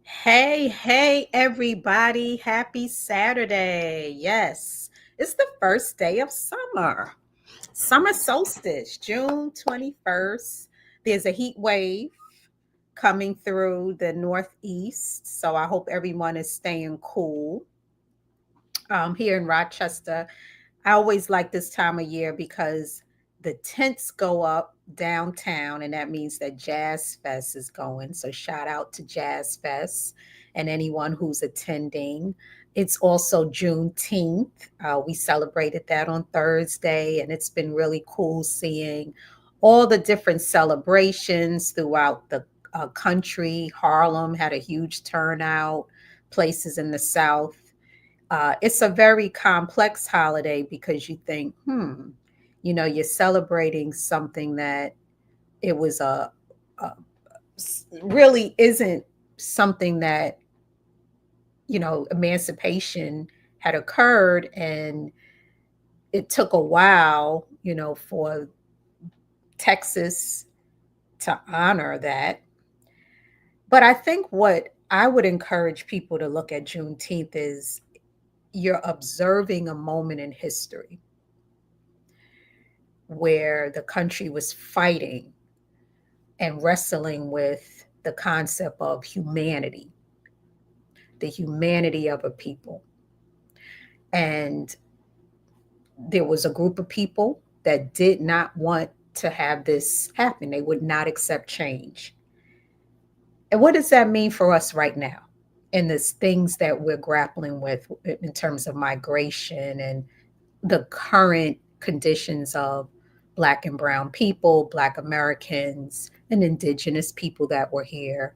Hey, hey, everybody. Happy Saturday. Yes, it's the first day of summer. Summer solstice, June 21st. There's a heat wave coming through the Northeast. So I hope everyone is staying cool. Here in Rochester, I always like this time of year because the tents go up downtown, and that means that Jazz Fest is going. So, shout out to Jazz Fest and anyone who's attending. It's also Juneteenth. We celebrated that on Thursday, and it's been really cool seeing all the different celebrations throughout the country. Harlem had a huge turnout, places in the South. It's a very complex holiday because you think, you're celebrating something that it was really isn't something that, emancipation had occurred, and it took a while, for Texas to honor that. But I think what I would encourage people to look at Juneteenth is you're observing a moment in history where the country was fighting and wrestling with the concept of humanity, the humanity of a people. And there was a group of people that did not want to have this happen. They would not accept change. And what does that mean for us right now? And the things that we're grappling with in terms of migration and the current conditions of Black and Brown people, Black Americans, and Indigenous people that were here,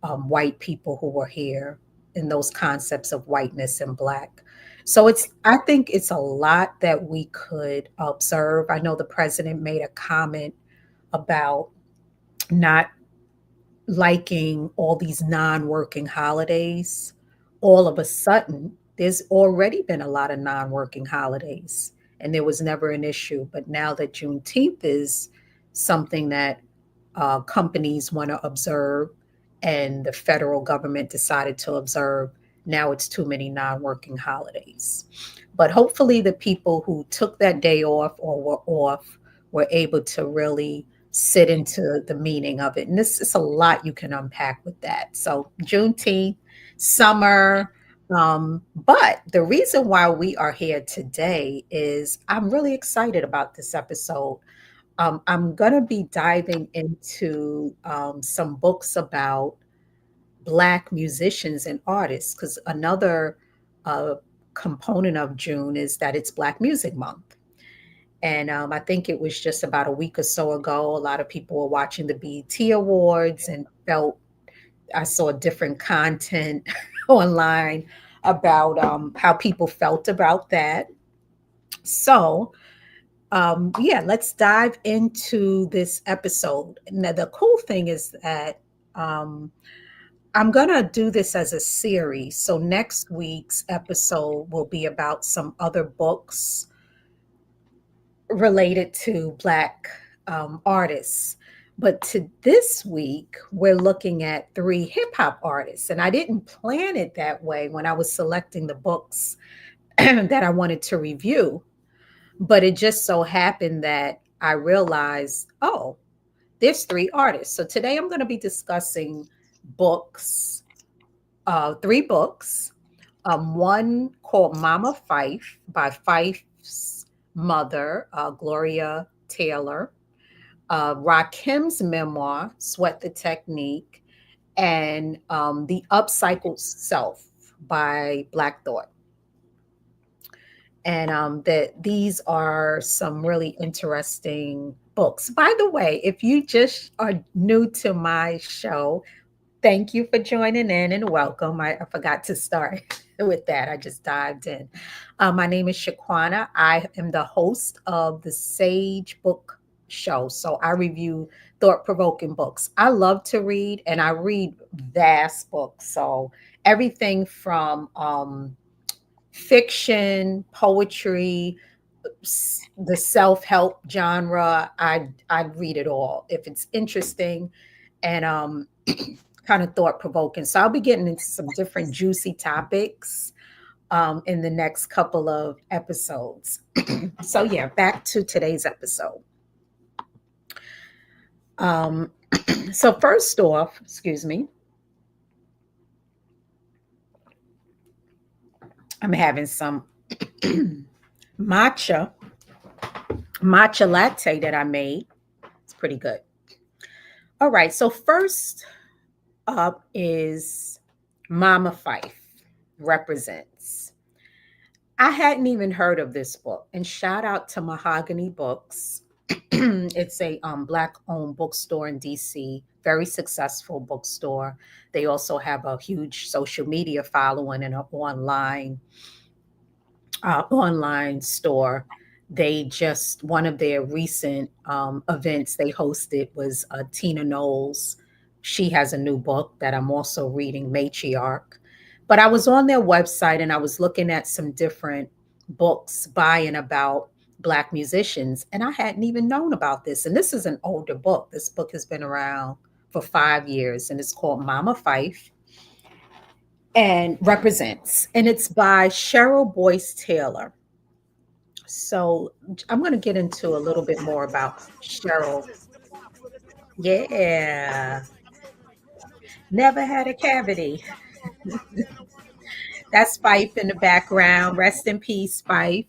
white people who were here, and those concepts of whiteness and Black. So I think it's a lot that we could observe. I know the president made a comment about not liking all these non-working holidays. All of a sudden, there's already been a lot of non-working holidays, and there was never an issue. But now that Juneteenth is something that companies want to observe, and the federal government decided to observe, now it's too many non-working holidays. But hopefully, the people who took that day off or were off were able to really sit into the meaning of it. And this is a lot you can unpack with that. So, Juneteenth, summer. But the reason why we are here today is I'm really excited about this episode. I'm going to be diving into some books about Black musicians and artists because another uh, component of June is that it's Black Music Month. And I think it was just about a week or so ago, a lot of people were watching the BET Awards and felt I saw different content online about how people felt about that. So, yeah, let's dive into this episode. Now, the cool thing is that um, I'm going to do this as a series. So, next week's episode will be about some other books related to Black artists. But to this week, we're looking at three hip hop artists. And I didn't plan it that way when I was selecting the books that I wanted to review. But it just so happened that I realized, oh, there's three artists. So today I'm going to be discussing books, three books. One called Mama Phife by Fife's mother, Gloria Taylor. Rakim's memoir, Sweat the Technique, and The Upcycled Self by Black Thought. And that these are some really interesting books. By the way, if you just are new to my show, thank you for joining in and welcome. I forgot to start with that. I just dived in. My name is Shaquana. I am the host of the Sage Book Show. So I review thought provoking books. I love to read and I read vast books. So everything from fiction, poetry, the self-help genre, I'd read it all if it's interesting and kind of thought-provoking. So I'll be getting into some different juicy topics in the next couple of episodes. So yeah, back to today's episode. Um, so first off, excuse me, I'm having some matcha matcha latte that I made. It's pretty good. All right, so first up is Mama Phife represents. I hadn't even heard of this book, and shout out to Mahogany Books. It's a black-owned bookstore in DC, very successful bookstore. They also have a huge social media following and an online store. They just one of their recent events they hosted was Tina Knowles. She has a new book that I'm also reading, Matriarch. But I was on their website and I was looking at some different books by and about Black musicians, and I hadn't even known about this. And this is an older book. This book has been around for 5 years, and it's called Mama Phife and Represents, and it's by Cheryl Boyce Taylor. So I'm going to get into a little bit more about Cheryl. Yeah, never had a cavity. That's Fife in the background. Rest in peace, Fife.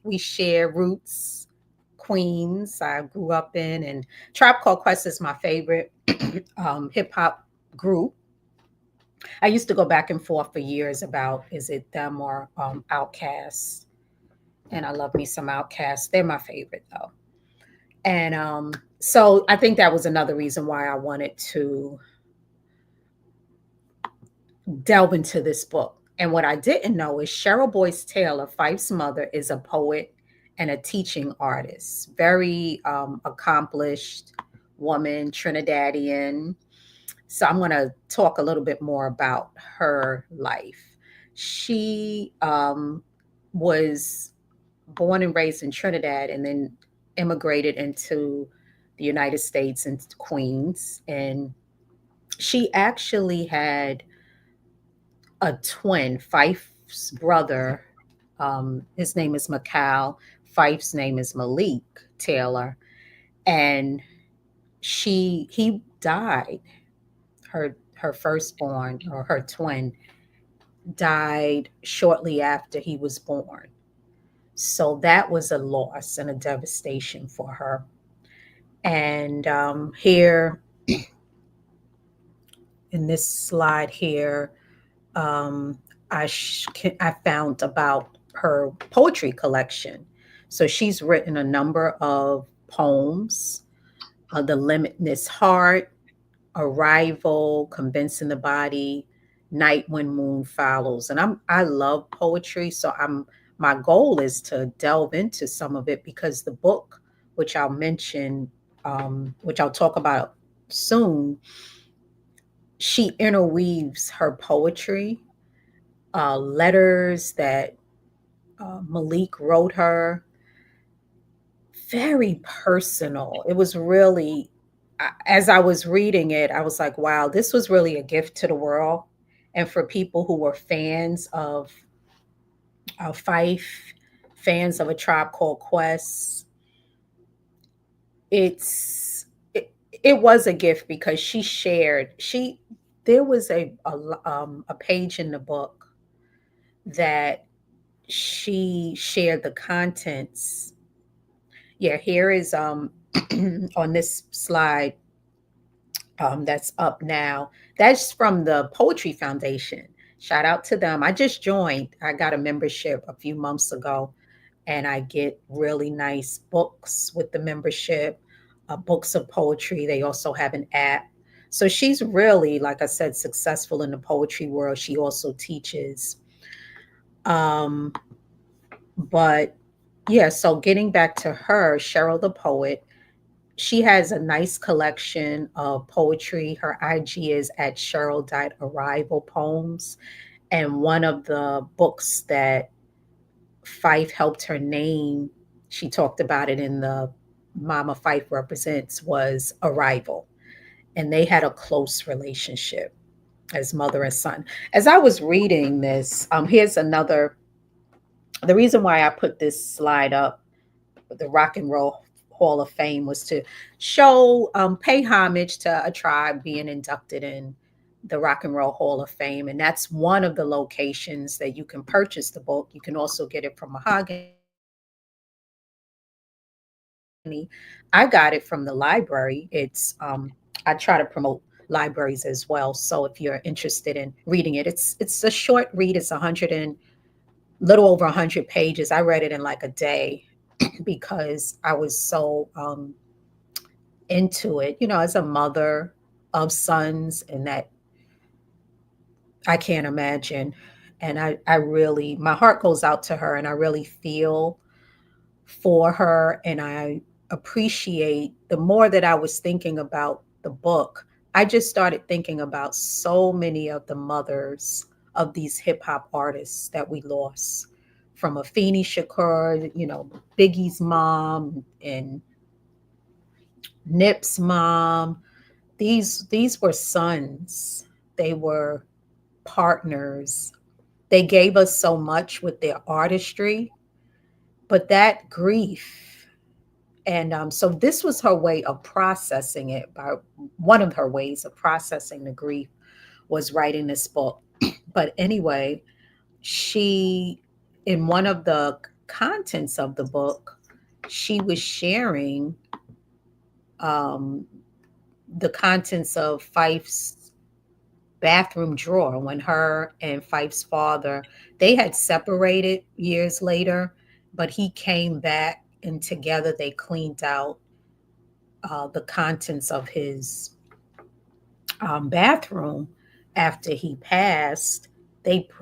We share roots, Queens. I grew up in, and Tribe Called Quest is my favorite hip hop group. I used to go back and forth for years about is it them or Outkast, and I love me some Outkast. They're my favorite though. And so I think that was another reason why I wanted to delve into this book. And what I didn't know is Cheryl Boyce Taylor, Fife's mother, is a poet and a teaching artist, very accomplished woman, Trinidadian. So I'm going to talk a little bit more about her life. She was born and raised in Trinidad and then immigrated into the United States into Queens. And she actually had a twin, Fife's brother. His name is Macau. Fife's name is Malik Taylor. And he died. Her firstborn or her twin died shortly after he was born. So that was a loss and a devastation for her. And here in this slide here, um, I found about her poetry collection. So she's written a number of poems, The Limitless Heart, Arrival, Convincing the Body, Night When Moon Follows. And I love poetry, so my goal is to delve into some of it because the book, which I'll mention, which I'll talk about soon, she interweaves her poetry, letters that Malik wrote her, very personal. It was really, as I was reading it, I was like, wow, this was really a gift to the world. And for people who were fans of Fife, fans of A Tribe Called Quest, it's it was a gift because there was a page in the book that she shared the contents. Yeah, here is on this slide that's up now. That's from the Poetry Foundation. Shout out to them. I just joined. I got a membership a few months ago, and I get really nice books with the membership, books of poetry. They also have an app. So she's really, like I said, successful in the poetry world. She also teaches. Um, but yeah, so getting back to her, Cheryl the poet, she has a nice collection of poetry. Her IG is at Cheryl.arrival poems. And one of the books that Phife helped her name, she talked about it in the Mama Phife Represents, was Arrival. And they had a close relationship as mother and son. As I was reading this, here's another, the reason why I put this slide up, the Rock and Roll Hall of Fame, was to show, pay homage to a tribe being inducted in the Rock and Roll Hall of Fame. And that's one of the locations that you can purchase the book. You can also get it from Mahogany. I got it from the library. I try to promote libraries as well. So if you're interested in reading it, it's a short read. It's 100 pages. I read it in like a day because I was so into it, as a mother of sons, and that I can't imagine. And I really, my heart goes out to her, and I really feel for her. And I appreciate, the more that I was thinking about the book, I just started thinking about so many of the mothers of these hip hop artists that we lost, from Afeni Shakur, Biggie's mom and Nip's mom. These were sons. They were partners. They gave us so much with their artistry, but that grief. And so this was her way of processing it. By one of her ways of processing the grief was writing this book. But anyway, she, in one of the contents of the book, she was sharing um, the contents of Fife's bathroom drawer when her and Fife's father, they had separated years later, but he came back and together they cleaned out the contents of his bathroom after he passed.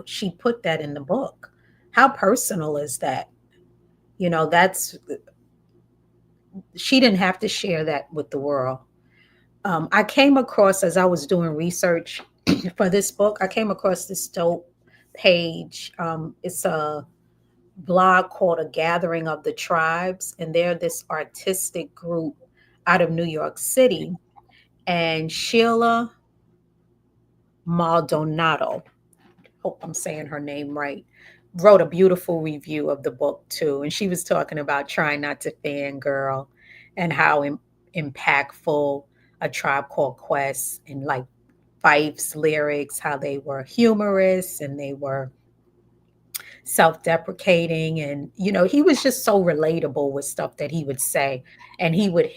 She put that in the book. How personal is that? That's, she didn't have to share that with the world. I came across, as I was doing research for this book, I came across this dope page. It's a blog called A Gathering of the Tribes, and they're this artistic group out of New York City. And Sheila Maldonado, hope I'm saying her name right, wrote a beautiful review of the book too. And she was talking about trying not to fangirl and how impactful A Tribe Called Quest and like Fife's lyrics, how they were humorous and they were self-deprecating. And he was just so relatable with stuff that he would say. And he would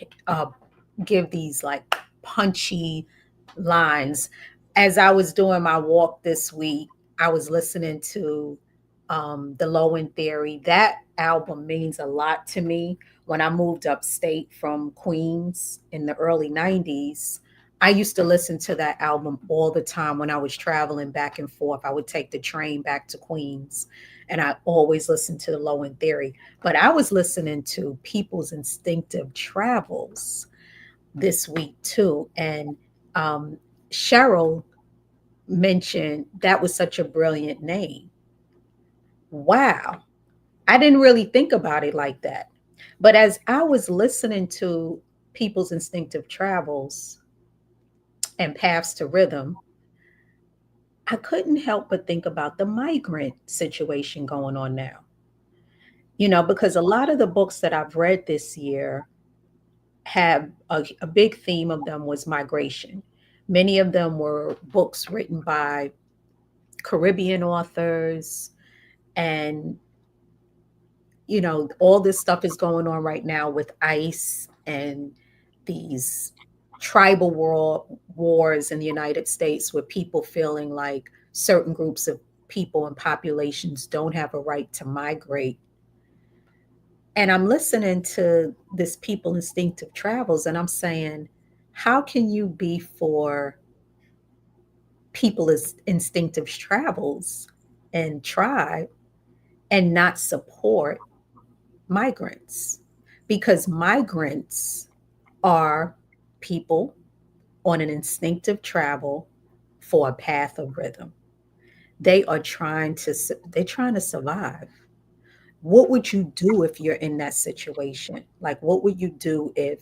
give these like punchy lines. As I was doing my walk this week, I was listening to the Low End Theory. That album means a lot to me. When I moved upstate from Queens in the early 90s, I used to listen to that album all the time when I was traveling back and forth. I would take the train back to Queens and I always listened to the Low End Theory. But I was listening to People's Instinctive Travels this week too. And um, Cheryl mentioned that was such a brilliant name. Wow. I didn't really think about it like that. But as I was listening to People's Instinctive Travels and Paths to Rhythm, I couldn't help but think about the migrant situation going on now. Because a lot of the books that I've read this year have a big theme of them was migration. Many of them were books written by Caribbean authors. And all this stuff is going on right now with ICE and these tribal wars in the United States, with people feeling like certain groups of people and populations don't have a right to migrate. And I'm listening to this People Instinctive Travels, and I'm saying, how can you be for People Instinctive Travels and Tribe and not support migrants? Because migrants are people on an instinctive travel for a path of rhythm. They're trying to survive. What would you do if you're in that situation? Like, what would you do if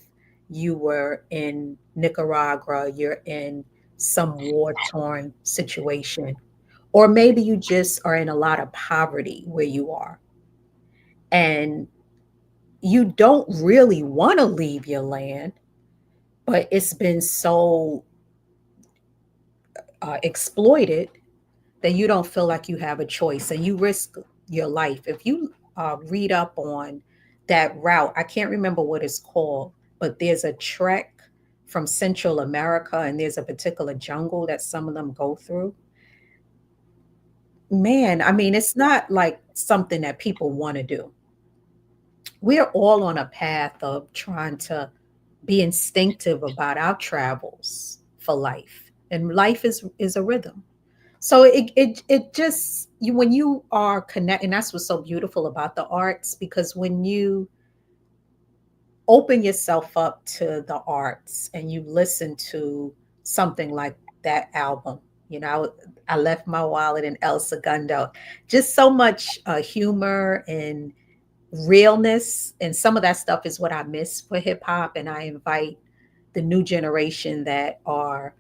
you were in Nicaragua, you're in some war torn situation, or maybe you just are in a lot of poverty where you are, and you don't really want to leave your land, but it's been so exploited that you don't feel like you have a choice and you risk your life. If you read up on that route, I can't remember what it's called, but there's a trek from Central America and there's a particular jungle that some of them go through. Man, I mean, it's not like something that people want to do. We're all on a path of trying to be instinctive about our travels for life. And life is a rhythm. So it just you when you are connecting, that's what's so beautiful about the arts, because when you open yourself up to the arts and you listen to something like that album, you know, I left my wallet in El Segundo, just so much humor and realness, and some of that stuff is what I miss for hip hop, and I invite the new generation that are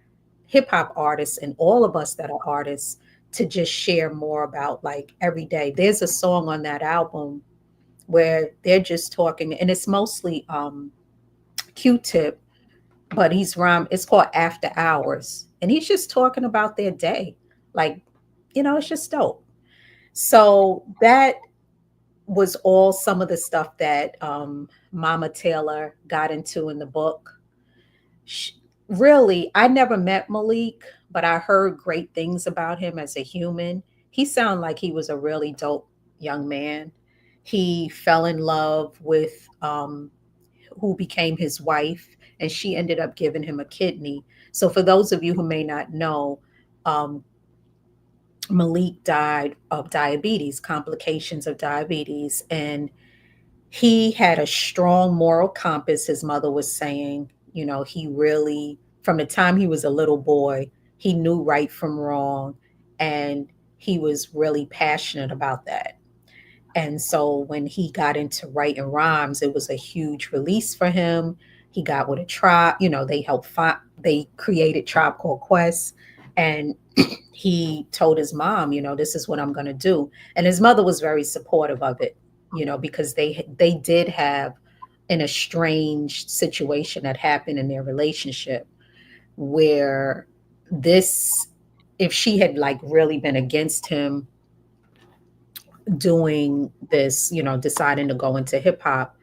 hip hop artists and all of us that are artists to just share more about like every day. There's a song on that album where they're just talking, and it's mostly Q-Tip, but he's rhyme. It's called After Hours, and he's just talking about their day, like, you know, it's just dope. So that was all some of the stuff that Mama Taylor got into in the book. Sh Really, I never met Malik, but I heard great things about him as a human. He sounded like he was a really dope young man. He fell in love with who became his wife, and she ended up giving him a kidney. So, for those of you who may not know, um, Malik died of diabetes, complications of diabetes, and he had a strong moral compass. His mother was saying, you know, he really, from the time he was a little boy, he knew right from wrong, and he was really passionate about that. And so when he got into writing rhymes, it was a huge release for him. He got with a tribe, you know, they helped find, they created Tribe Called Quest. And he told his mom, you know, this is what I'm going to do. And his mother was very supportive of it, you know, because they did have an estranged situation that happened in their relationship where this, if she had like really been against him doing this, you know, deciding to go into hip hop,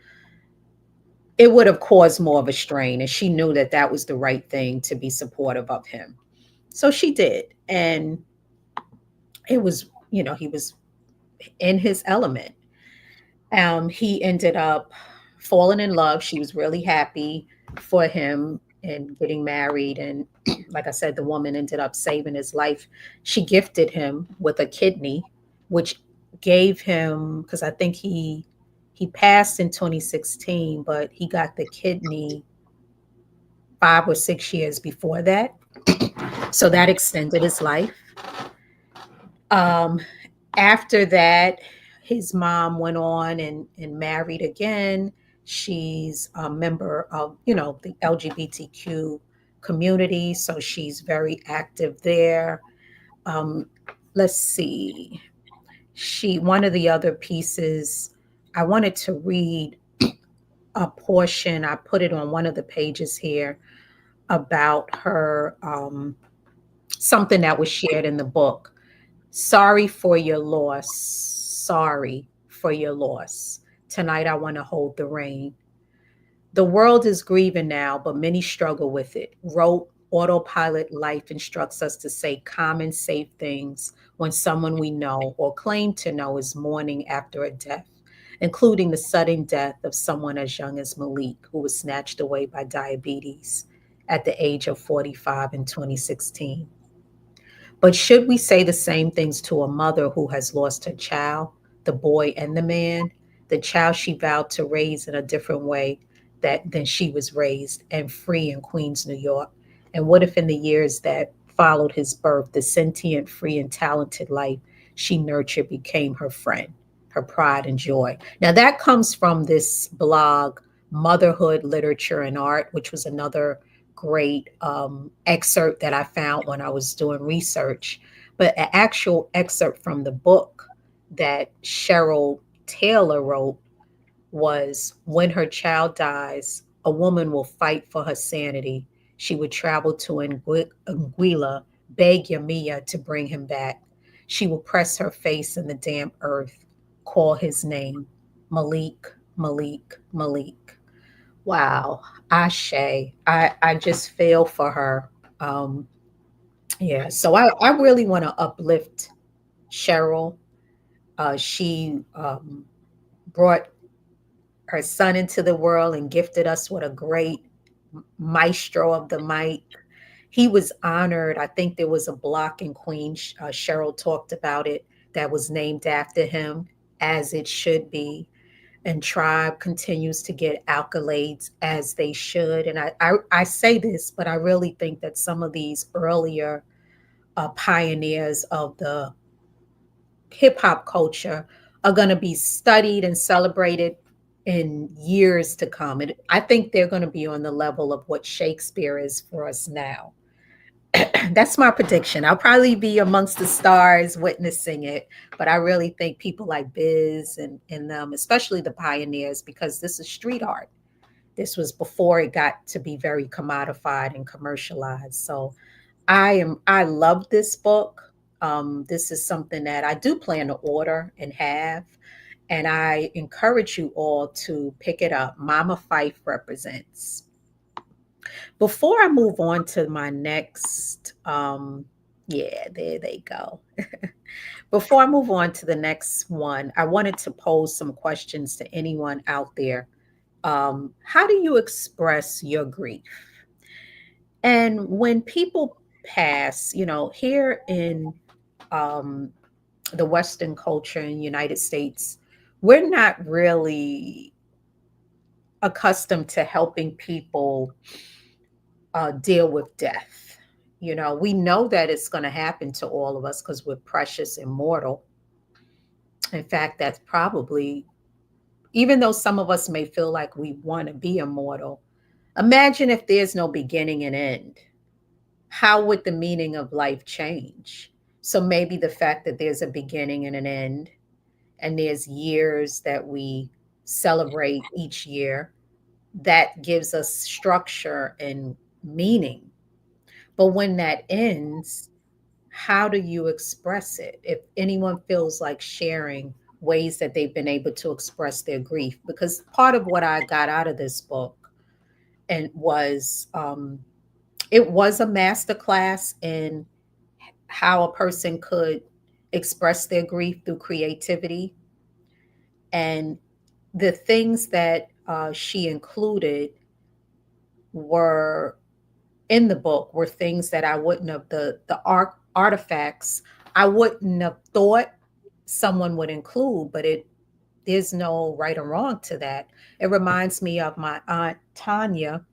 it would have caused more of a strain. And she knew that that was the right thing to be supportive of him. So she did. And it was, you know, he was in his element. He ended up falling in love. She was really happy for him and getting married. And like I said, the woman ended up saving his life. She gifted him with a kidney, which gave him, because I think he passed in 2016, but he got the kidney 5 or 6 years before that. So that extended his life. Um, After that, his mom went on and married again. She's a member of, you know, the LGBTQ community, so she's very active there. Um, let's see. She One of the other pieces I wanted to read a portion. I put it on one of the pages here about her, something that was shared in the book. Sorry for your loss. Sorry for your loss. Tonight I want to hold the rain. The world is grieving now, but many struggle with it. Rote autopilot life instructs us to say common, safe things when someone we know or claim to know is mourning after a death, including the sudden death of someone as young as Malik, who was snatched away by diabetes at the age of 45 in 2016. But should we say the same things to a mother who has lost her child, the boy and the man, the child she vowed to raise in a different way than she was raised and free in Queens, New York? And what if in the years that followed his birth, the sentient, free, and talented life she nurtured became her friend? her pride and joy. Now, that comes from this blog, Motherhood, Literature, and Art, which was another great excerpt that I found when I was doing research. But an actual excerpt from the book that Cheryl Taylor wrote was, when her child dies, a woman will fight for her sanity. She would travel to Anguilla, beg Yamiya to bring him back. She will press her face in the damp earth, call his name, Malik, Malik, Malik. Wow, Ashe. I just feel for her. Um, yeah, so I really want to uplift Cheryl. She brought her son into the world and gifted us with a great maestro of the mic. He was honored. I think there was a block in Queens. Cheryl talked about it, that was named after him, as it should be. And Tribe continues to get accolades, as they should. And I say this, but I really think that some of these earlier pioneers of the hip hop culture are going to be studied and celebrated in years to come. And I think they're going to be on the level of what Shakespeare is for us now. That's my prediction. I'll probably be amongst the stars witnessing it, but I really think people like Biz and them, especially the pioneers, because this is street art. This was before it got to be very commodified and commercialized. So I love this book. This is something that I do plan to order and have, and I encourage you all to pick it up. Mama Phife represents. Before I move on to my next, yeah, there they go. Before I move on to the next one, I wanted to pose some questions to anyone out there. How do you express your grief? And when people pass, here in um, the Western culture in the United States, we're not really accustomed to helping people deal with death. We know that it's going to happen to all of us because we're precious and mortal. In fact, that's probably, even though some of us may feel like we want to be immortal, imagine if there's no beginning and end. How would the meaning of life change? So maybe the fact that there's a beginning and an end, and there's years that we celebrate each year, that gives us structure and meaning. But when that ends, how do you express it? If anyone feels like sharing ways that they've been able to express their grief, because part of what I got out of this book and it was a master class in how a person could express their grief through creativity. And the things that she included were in the book were things that I wouldn't have, the artifacts I wouldn't have thought someone would include, but there's no right or wrong to that. It reminds me of my aunt Tanya,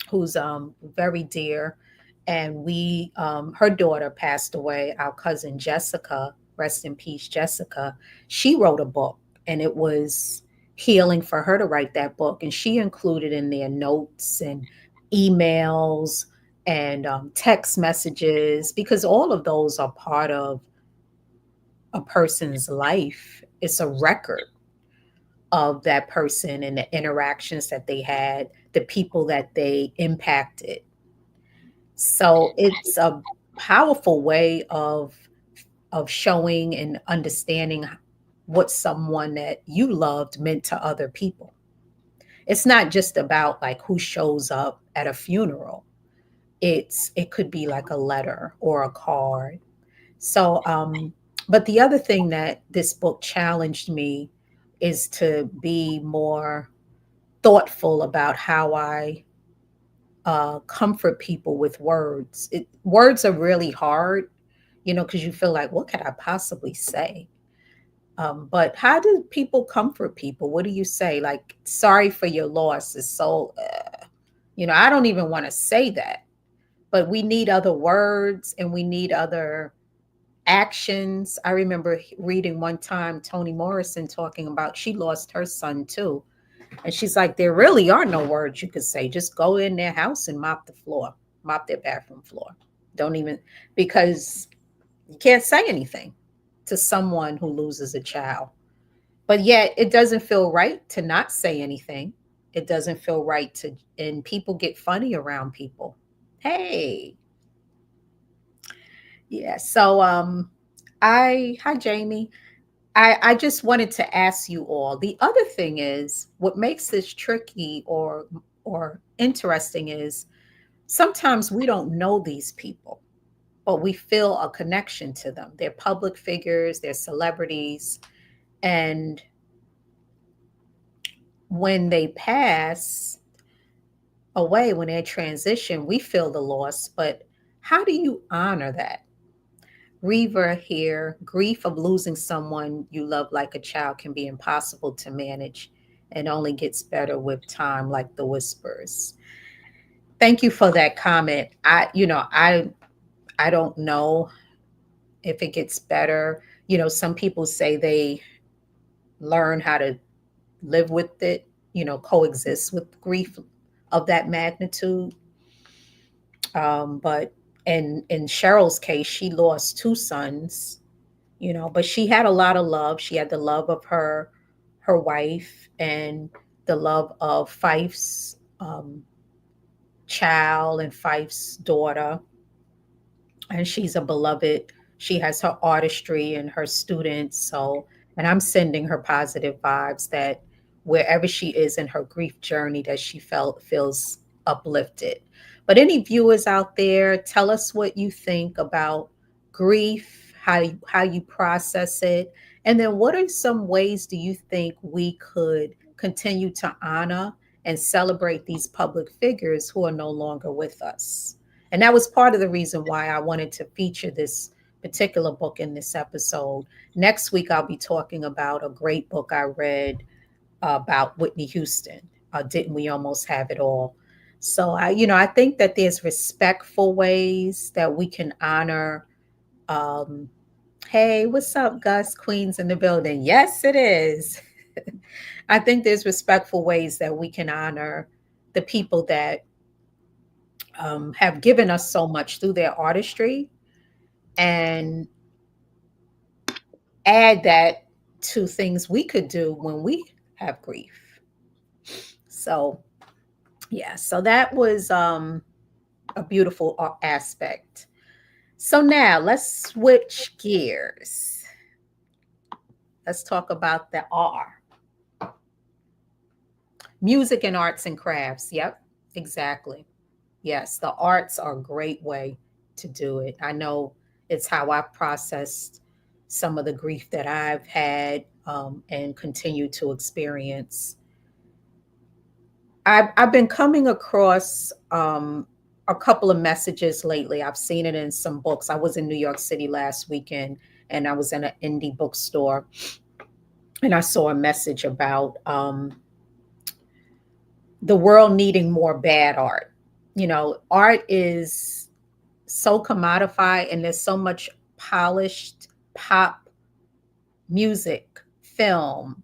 who's very dear, and her daughter passed away. Our cousin Jessica, rest in peace, Jessica. She wrote a book, and it was healing for her to write that book, and she included in there notes and emails and text messages, because all of those are part of a person's life. It's a record of that person and the interactions that they had, the people that they impacted. So it's a powerful way of showing and understanding what someone that you loved meant to other people. It's not just about like who shows up at a funeral. It could be like a letter or a card. So but the other thing that this book challenged me is to be more thoughtful about how I comfort people with words. Words are really hard, because you feel like, what could I possibly say? But how do people comfort people? What do you say? Like, sorry for your loss is so, I don't even want to say that. But we need other words, and we need other actions. I remember reading one time Toni Morrison talking about she lost her son too. And she's like, there really are no words you could say. Just go in their house and mop the floor, mop their bathroom floor. Don't even, because you can't say anything to someone who loses a child. But yet it doesn't feel right to not say anything. It doesn't feel right to, and people get funny around people. Hey, yeah. So, hi, Jamie. I just wanted to ask you all. The other thing is what makes this tricky or interesting is sometimes we don't know these people, but we feel a connection to them. They're public figures, they're celebrities, and when they pass away, when they transition, we feel the loss, but how do you honor that? Reaver here, grief of losing someone you love like a child can be impossible to manage and only gets better with time, like the whispers. Thank you for that comment. I don't know if it gets better. Some people say they learn how to live with it, coexist with grief of that magnitude. But in Cheryl's case, she lost two sons, but she had a lot of love. She had the love of her wife and the love of Fife's child and Fife's daughter. And she's a beloved. She has her artistry and her students. So, and I'm sending her positive vibes that wherever she is in her grief journey, that she feels uplifted. But any viewers out there, tell us what you think about grief, how you process it, and then what are some ways do you think we could continue to honor and celebrate these public figures who are no longer with us? And that was part of the reason why I wanted to feature this particular book in this episode. Next week, I'll be talking about a great book I read about Whitney Houston. Didn't we almost have it all? So I think that there's respectful ways that we can honor. Um, hey, what's up, Gus? Queens in the building. Yes, it is. I think there's respectful ways that we can honor the people that have given us so much through their artistry and add that to things we could do when we have grief. So, yeah, so that was a beautiful aspect. So now let's switch gears. Let's talk about the R. Music and arts and crafts. Yep, exactly. Yes, the arts are a great way to do it. I know it's how I've processed some of the grief that I've had and continue to experience. I've been coming across a couple of messages lately. I've seen it in some books. I was in New York City last weekend and I was in an indie bookstore and I saw a message about the world needing more bad art. Art is so commodified and there's so much polished pop music, film,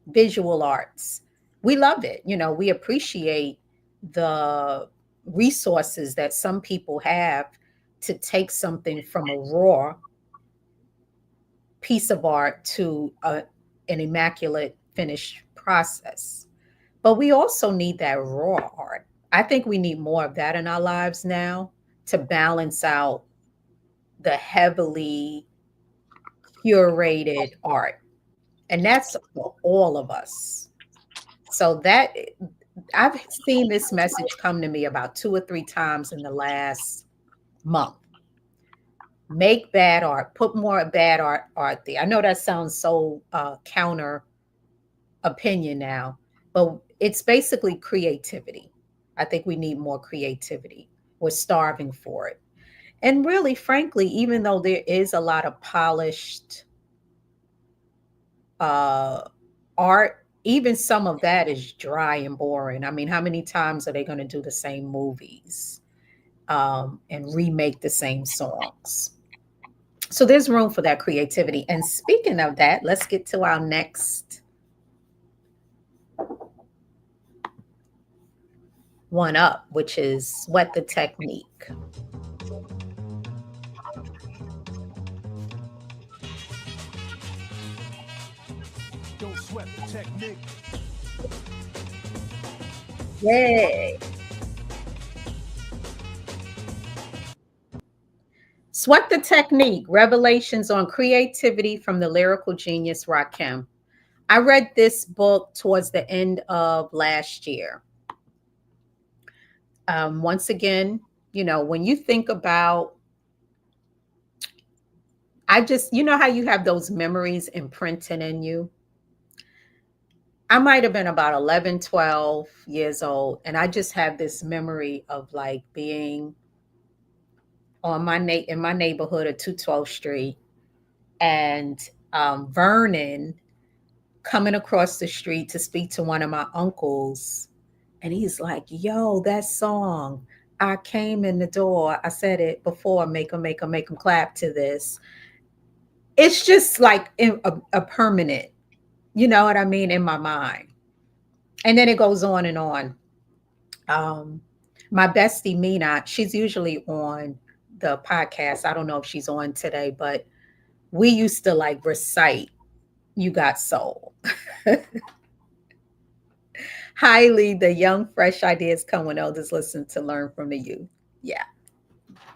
visual arts. We love it. We appreciate the resources that some people have to take something from a raw piece of art to an immaculate finished process. But we also need that raw art. I think we need more of that in our lives now to balance out the heavily curated art. And that's for all of us. So that I've seen this message come to me about 2 or 3 times in the last month. Make bad art, put more bad art there. I know that sounds so counter opinion now, but it's basically creativity. I think we need more creativity. We're starving for it. And really, frankly, even though there is a lot of polished uh, art, even some of that is dry and boring. I mean, how many times are they going to do the same movies and remake the same songs? So there's room for that creativity. And speaking of that, let's get to our next one up, which is sweat the technique. Don't sweat the technique. Yay. Sweat the Technique, Revelations on Creativity from the Lyrical Genius Rakim. I read this book towards the end of last year. Once again, when you think about, you know how you have those memories imprinted in you? I might have been about 11, 12 years old, and I just have this memory of like being on in my neighborhood at 212th Street, and Vernon coming across the street to speak to one of my uncles. And he's like, yo, that song. I came in the door. I said it before, make 'em clap to this. It's just like a permanent, you know what I mean, in my mind. And then it goes on and on. Um, my bestie, Mina, she's usually on the podcast. I don't know if she's on today, but we used to like recite You Got Soul. Highly, the young, fresh ideas come when elders listen to learn from the youth. Yeah.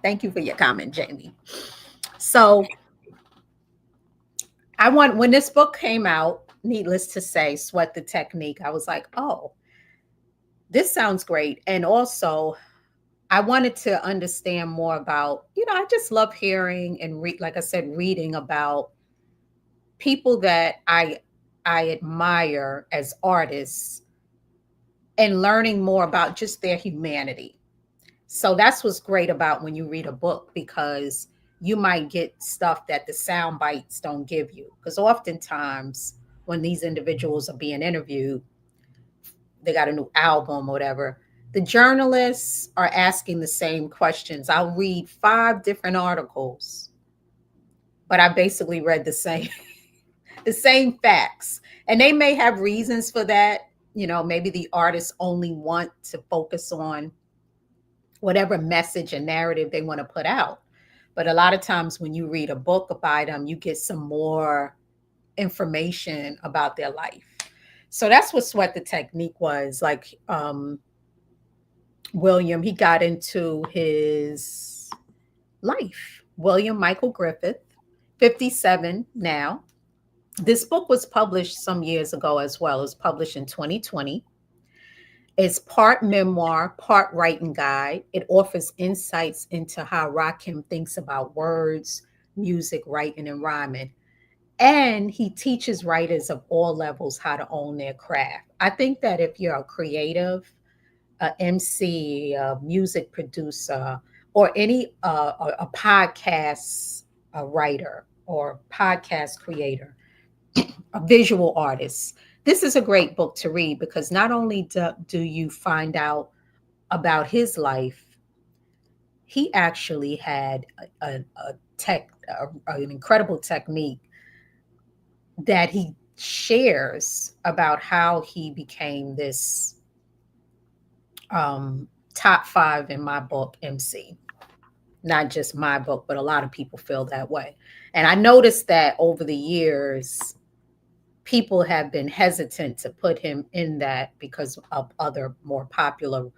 Thank you for your comment, Jamie. So when this book came out, needless to say, Sweat the Technique, I was like, oh, this sounds great. And also, I wanted to understand more about, I just love hearing and like I said, reading about people that I admire as artists and learning more about just their humanity. So that's what's great about when you read a book, because you might get stuff that the sound bites don't give you. Because oftentimes when these individuals are being interviewed, they got a new album or whatever, the journalists are asking the same questions. I'll read 5 different articles, but I basically read the same the same facts. And they may have reasons for that. Maybe the artists only want to focus on whatever message and narrative they want to put out. But a lot of times when you read a book about them, you get some more information about their life. So that's what Sweat the Technique was. Like William, he got into his life. William Michael Griffith, 57 now. This book was published some years ago as well. It was published in 2020. It's part memoir, part writing guide. It offers insights into how Rakim thinks about words, music, writing, and rhyming. And he teaches writers of all levels how to own their craft. I think that if you're a creative, a MC, a music producer, or any a podcast writer or podcast creator, a visual artist, this is a great book to read, because not only do you find out about his life, he actually had an incredible technique that he shares about how he became this top 5 in my book MC. Not just my book, but a lot of people feel that way. And I noticed that over the years, people have been hesitant to put him in that because of other more popular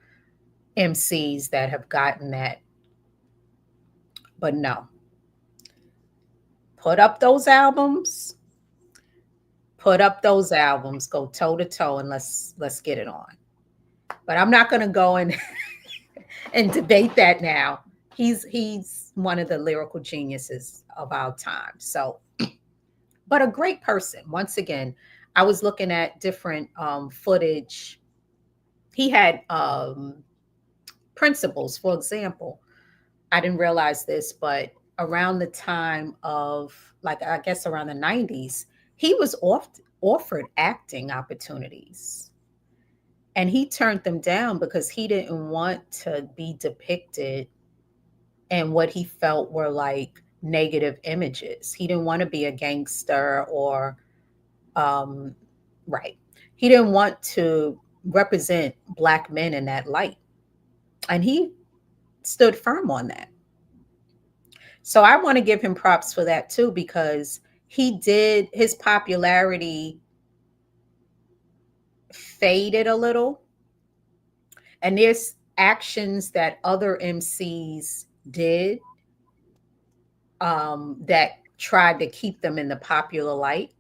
MCs that have gotten that. But no, put up those albums, put up those albums, go toe to toe, and let's get it on. But I'm not going to go and and debate that now. He's one of the lyrical geniuses of our time. So, but a great person. Once again, I was looking at different footage. He had principles. For example, I didn't realize this, but around the time of, like, I guess around the 90s, he was offered acting opportunities. And he turned them down because he didn't want to be depicted in what he felt were like negative images. He didn't want to be a gangster or um, right. He didn't want to represent Black men in that light, and he stood firm on that. So I want to give him props for that too, because he did, his popularity faded a little, and there's actions that other MCs did that tried to keep them in the popular light,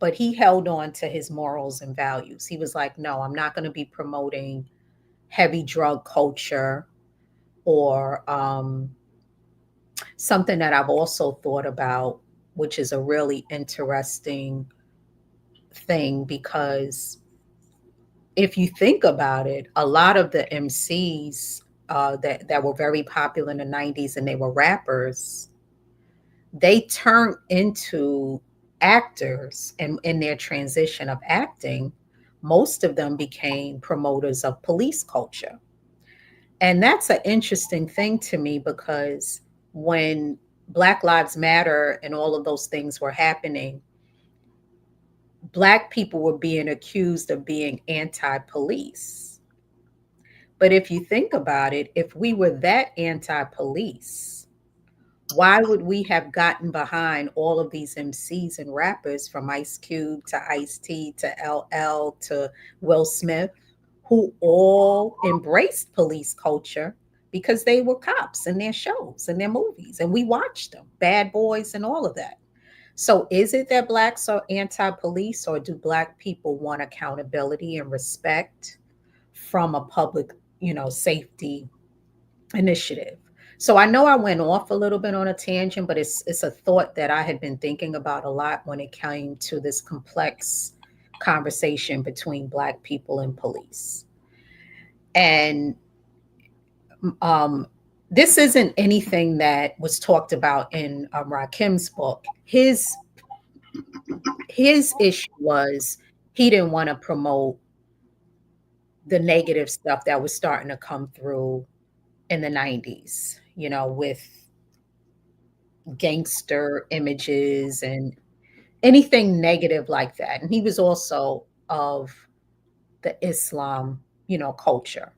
but he held on to his morals and values. He was like, no, I'm not going to be promoting heavy drug culture or something that I've also thought about, which is a really interesting thing, because if you think about it, a lot of the MCs that were very popular in the 90s and they were rappers, they turned into actors, and in their transition of acting, most of them became promoters of police culture. And that's an interesting thing to me, because when Black Lives Matter and all of those things were happening, Black people were being accused of being anti police. But if you think about it, if we were that anti police, why would we have gotten behind all of these MCs and rappers, from Ice Cube to Ice T to LL to Will Smith, who all embraced police culture because they were cops in their shows and their movies, and we watched them, Bad Boys and all of that. So is it that Blacks are anti-police, or do Black people want accountability and respect from a public, safety initiative? So I know I went off a little bit on a tangent, but it's a thought that I had been thinking about a lot when it came to this complex conversation between Black people and police. And um, this isn't anything that was talked about in Rakim's book. His issue was he didn't want to promote the negative stuff that was starting to come through in the 90s, with gangster images and anything negative like that. And he was also of the Islam, culture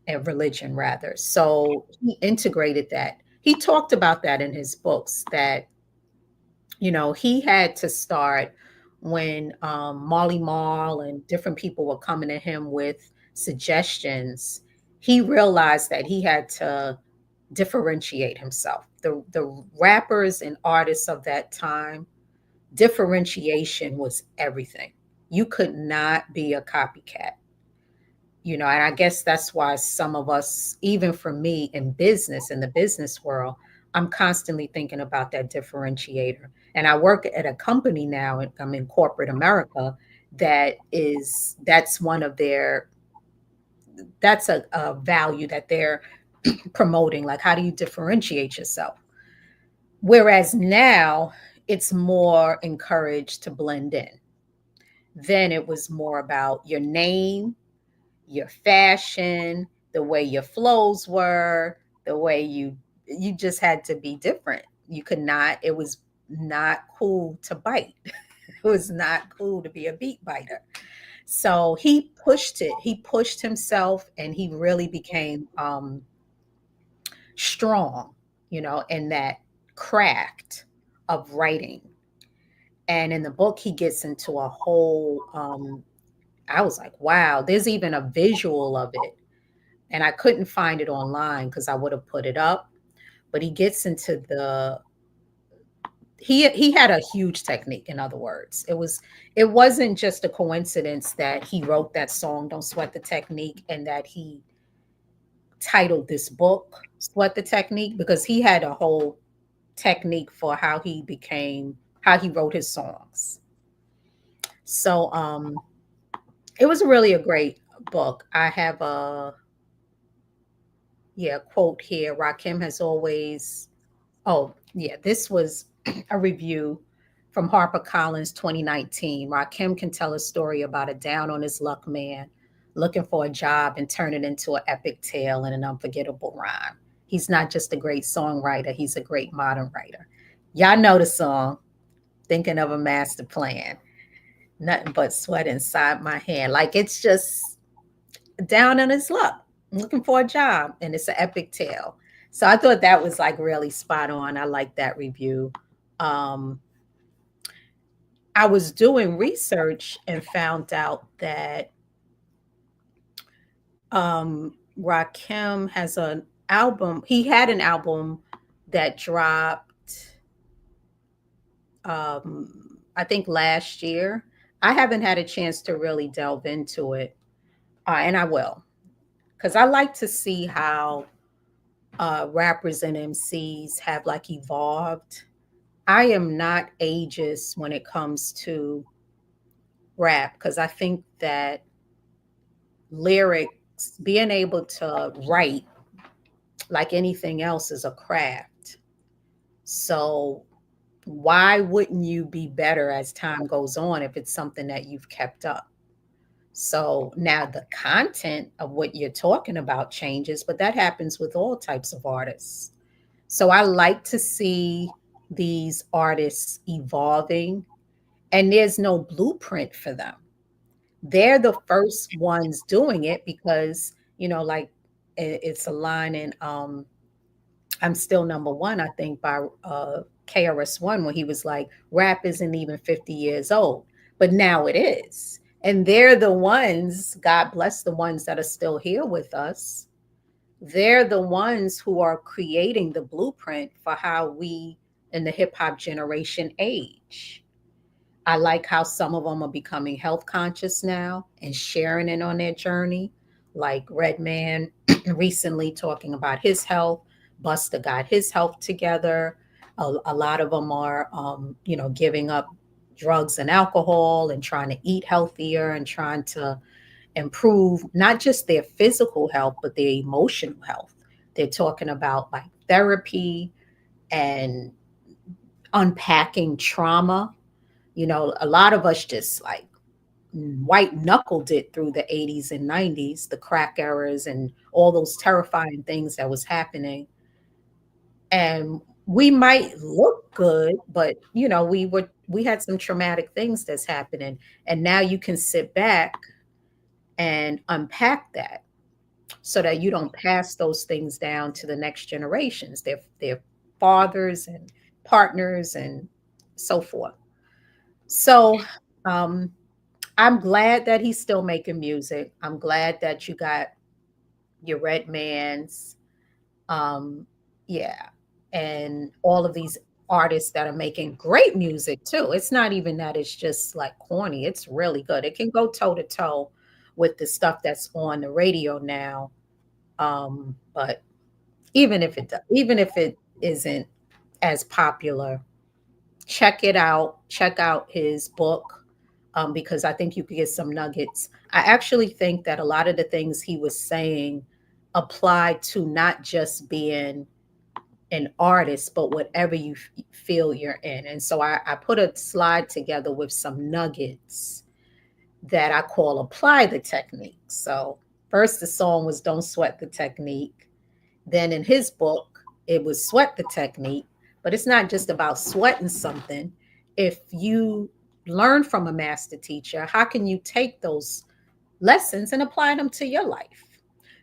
and religion rather. So he integrated that. He talked about that in his books, that he had to start when Molly Mall and different people were coming to him with suggestions. He realized that he had to differentiate himself. The rappers and artists of that time, differentiation was everything. You could not be a copycat. And I guess that's why some of us, even for me in business, in the business world, I'm constantly thinking about that differentiator. And I work at a company now, and I'm in corporate America, that's one of their, that's a value that they're promoting. Like, how do you differentiate yourself? Whereas now it's more encouraged to blend in. Then it was more about your name, your fashion, the way your flows were, the way you just had to be different. You could not, it was not cool to bite. It was not cool to be a beat biter. So he pushed it. He pushed himself, and he really became strong, in that craft of writing. And in the book, he gets into a whole I was like, wow, there's even a visual of it. And I couldn't find it online because I would have put it up. But he gets into he had a huge technique, in other words. It wasn't just a coincidence that he wrote that song, Don't Sweat the Technique, and that he titled this book Sweat the Technique, because he had a whole technique for how he wrote his songs. So it was really a great book. I have a quote here. Rakim has always, oh, yeah, this was a review from HarperCollins 2019. Rakim can tell a story about a down on his luck man looking for a job and turn it into an epic tale and an unforgettable rhyme. He's not just a great songwriter, he's a great modern writer. Y'all know the song, Thinking of a Master Plan. Nothing but sweat inside my hand. Like it's just down on his luck, looking for a job, and it's an epic tale. So I thought that was like really spot on. I like that review. Um, I was doing research and found out that Rakim has an album. He had an album that dropped, um, I think last year. I haven't had a chance to really delve into it, and I will, because I like to see how rappers and MCs have like evolved. I am not ageist when it comes to rap because I think that lyrics, being able to write like anything else, is a craft. So why wouldn't you be better as time goes on if it's something that you've kept up? So now the content of what you're talking about changes, but that happens with all types of artists. So I like to see these artists evolving, and there's no blueprint for them. They're the first ones doing it because, like it's a line in I'm Still Number One, I think, by KRS-One, when he was like, rap isn't even 50 years old, but now it is. And they're the ones, God bless the ones that are still here with us. They're the ones who are creating the blueprint for how we in the hip hop generation age. I like how some of them are becoming health conscious now and sharing it on their journey. Like Redman recently talking about his health. Busta got his health together. A lot of them are, giving up drugs and alcohol and trying to eat healthier and trying to improve not just their physical health, but their emotional health. They're talking about like therapy and unpacking trauma. A lot of us just like white knuckled it through the 80s and 90s, the crack eras and all those terrifying things that was happening. And we might look good, but we had some traumatic things that's happening. And now you can sit back and unpack that so that you don't pass those things down to the next generations, their fathers and partners and so forth. So um, I'm glad that he's still making music. I'm glad that you got your Red Mans, um, yeah, and all of these artists that are making great music too. It's not even that it's just like corny. It's really good. It can go toe to toe with the stuff that's on the radio now. But even if it isn't as popular, check it out. Check out his book, because I think you could get some nuggets. I actually think that a lot of the things he was saying apply to not just being an artist, but whatever you feel you're in. And so I put a slide together with some nuggets that I call apply the technique. So first, the song was Don't Sweat the Technique. Then in his book, it was Sweat the Technique. But it's not just about sweating something. If you learn from a master teacher, how can you take those lessons and apply them to your life?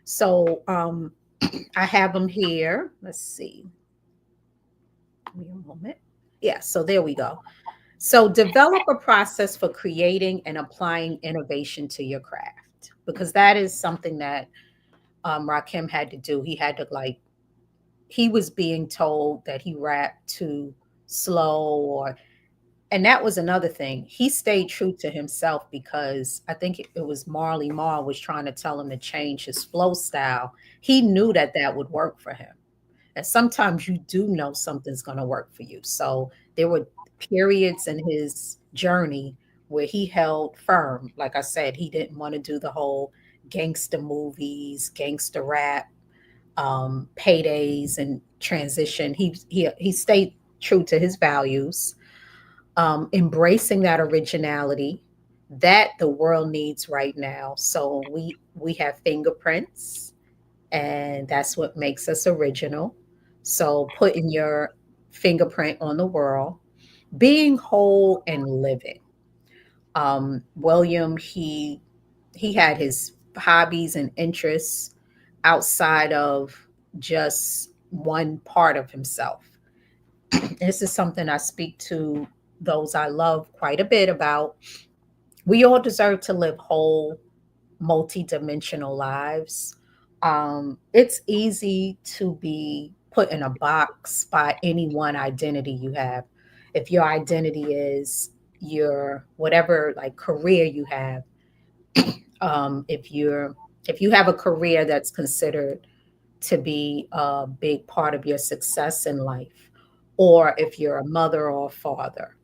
So I have them here. Let's see. Give me a moment. Yeah, so there we go. So develop a process for creating and applying innovation to your craft, because that is something that Rakim had to do. He had to like, he was being told that he rapped too slow, or and that was another thing. He stayed true to himself because I think it was Marley Marl was trying to tell him to change his flow style. He knew that that would work for him. And sometimes you do know something's going to work for you. So there were periods in his journey where he held firm. Like I said, he didn't want to do the whole gangster movies, gangster rap, paydays, and transition. He stayed true to his values, embracing that originality that the world needs right now. So we have fingerprints. and that's what makes us original. So putting your fingerprint on the world, being whole and living. William, he had his hobbies and interests outside of just one part of himself. This is something I speak to those I love quite a bit about. We all deserve to live whole, multi-dimensional lives. It's easy to be put in a box by any one identity you have. If your identity is your whatever like career you have, if you have a career that's considered to be a big part of your success in life, or if you're a mother or a father,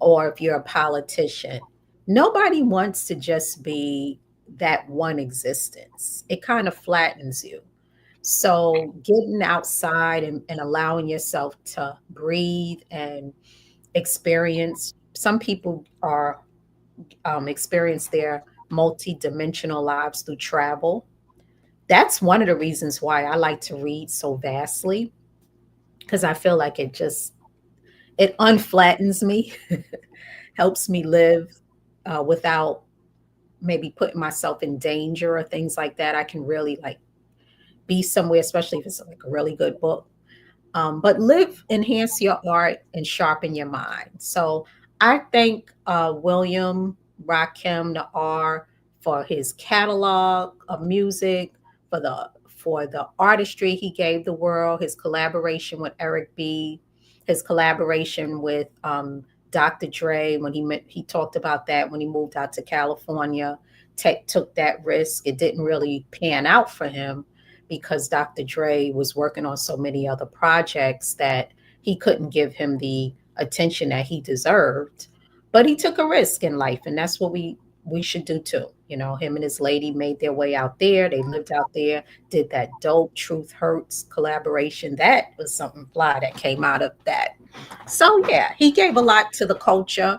or if you're a politician, nobody wants to just be that one existence. It kind of flattens you. So getting outside and allowing yourself to breathe and experience. Some people are experience their multi-dimensional lives through travel. That's one of the reasons why I like to read so vastly, because I feel like it unflattens me, helps me live without maybe putting myself in danger or things like that. I can really like be somewhere, especially if it's like a really good book. But live, enhance your art, and sharpen your mind. So I thank William Rakim the R for his catalog of music, for the artistry he gave the world, his collaboration with Eric B, his collaboration with Dr. Dre when he talked about that when he moved out to California, took that risk. It didn't really pan out for him because Dr. Dre was working on so many other projects that he couldn't give him the attention that he deserved. But he took a risk in life, and that's what we should do too. You know, him and his lady made their way out there. They lived out there, did that dope Truth Hurts collaboration. That was something fly that came out of that. So yeah, he gave a lot to the culture.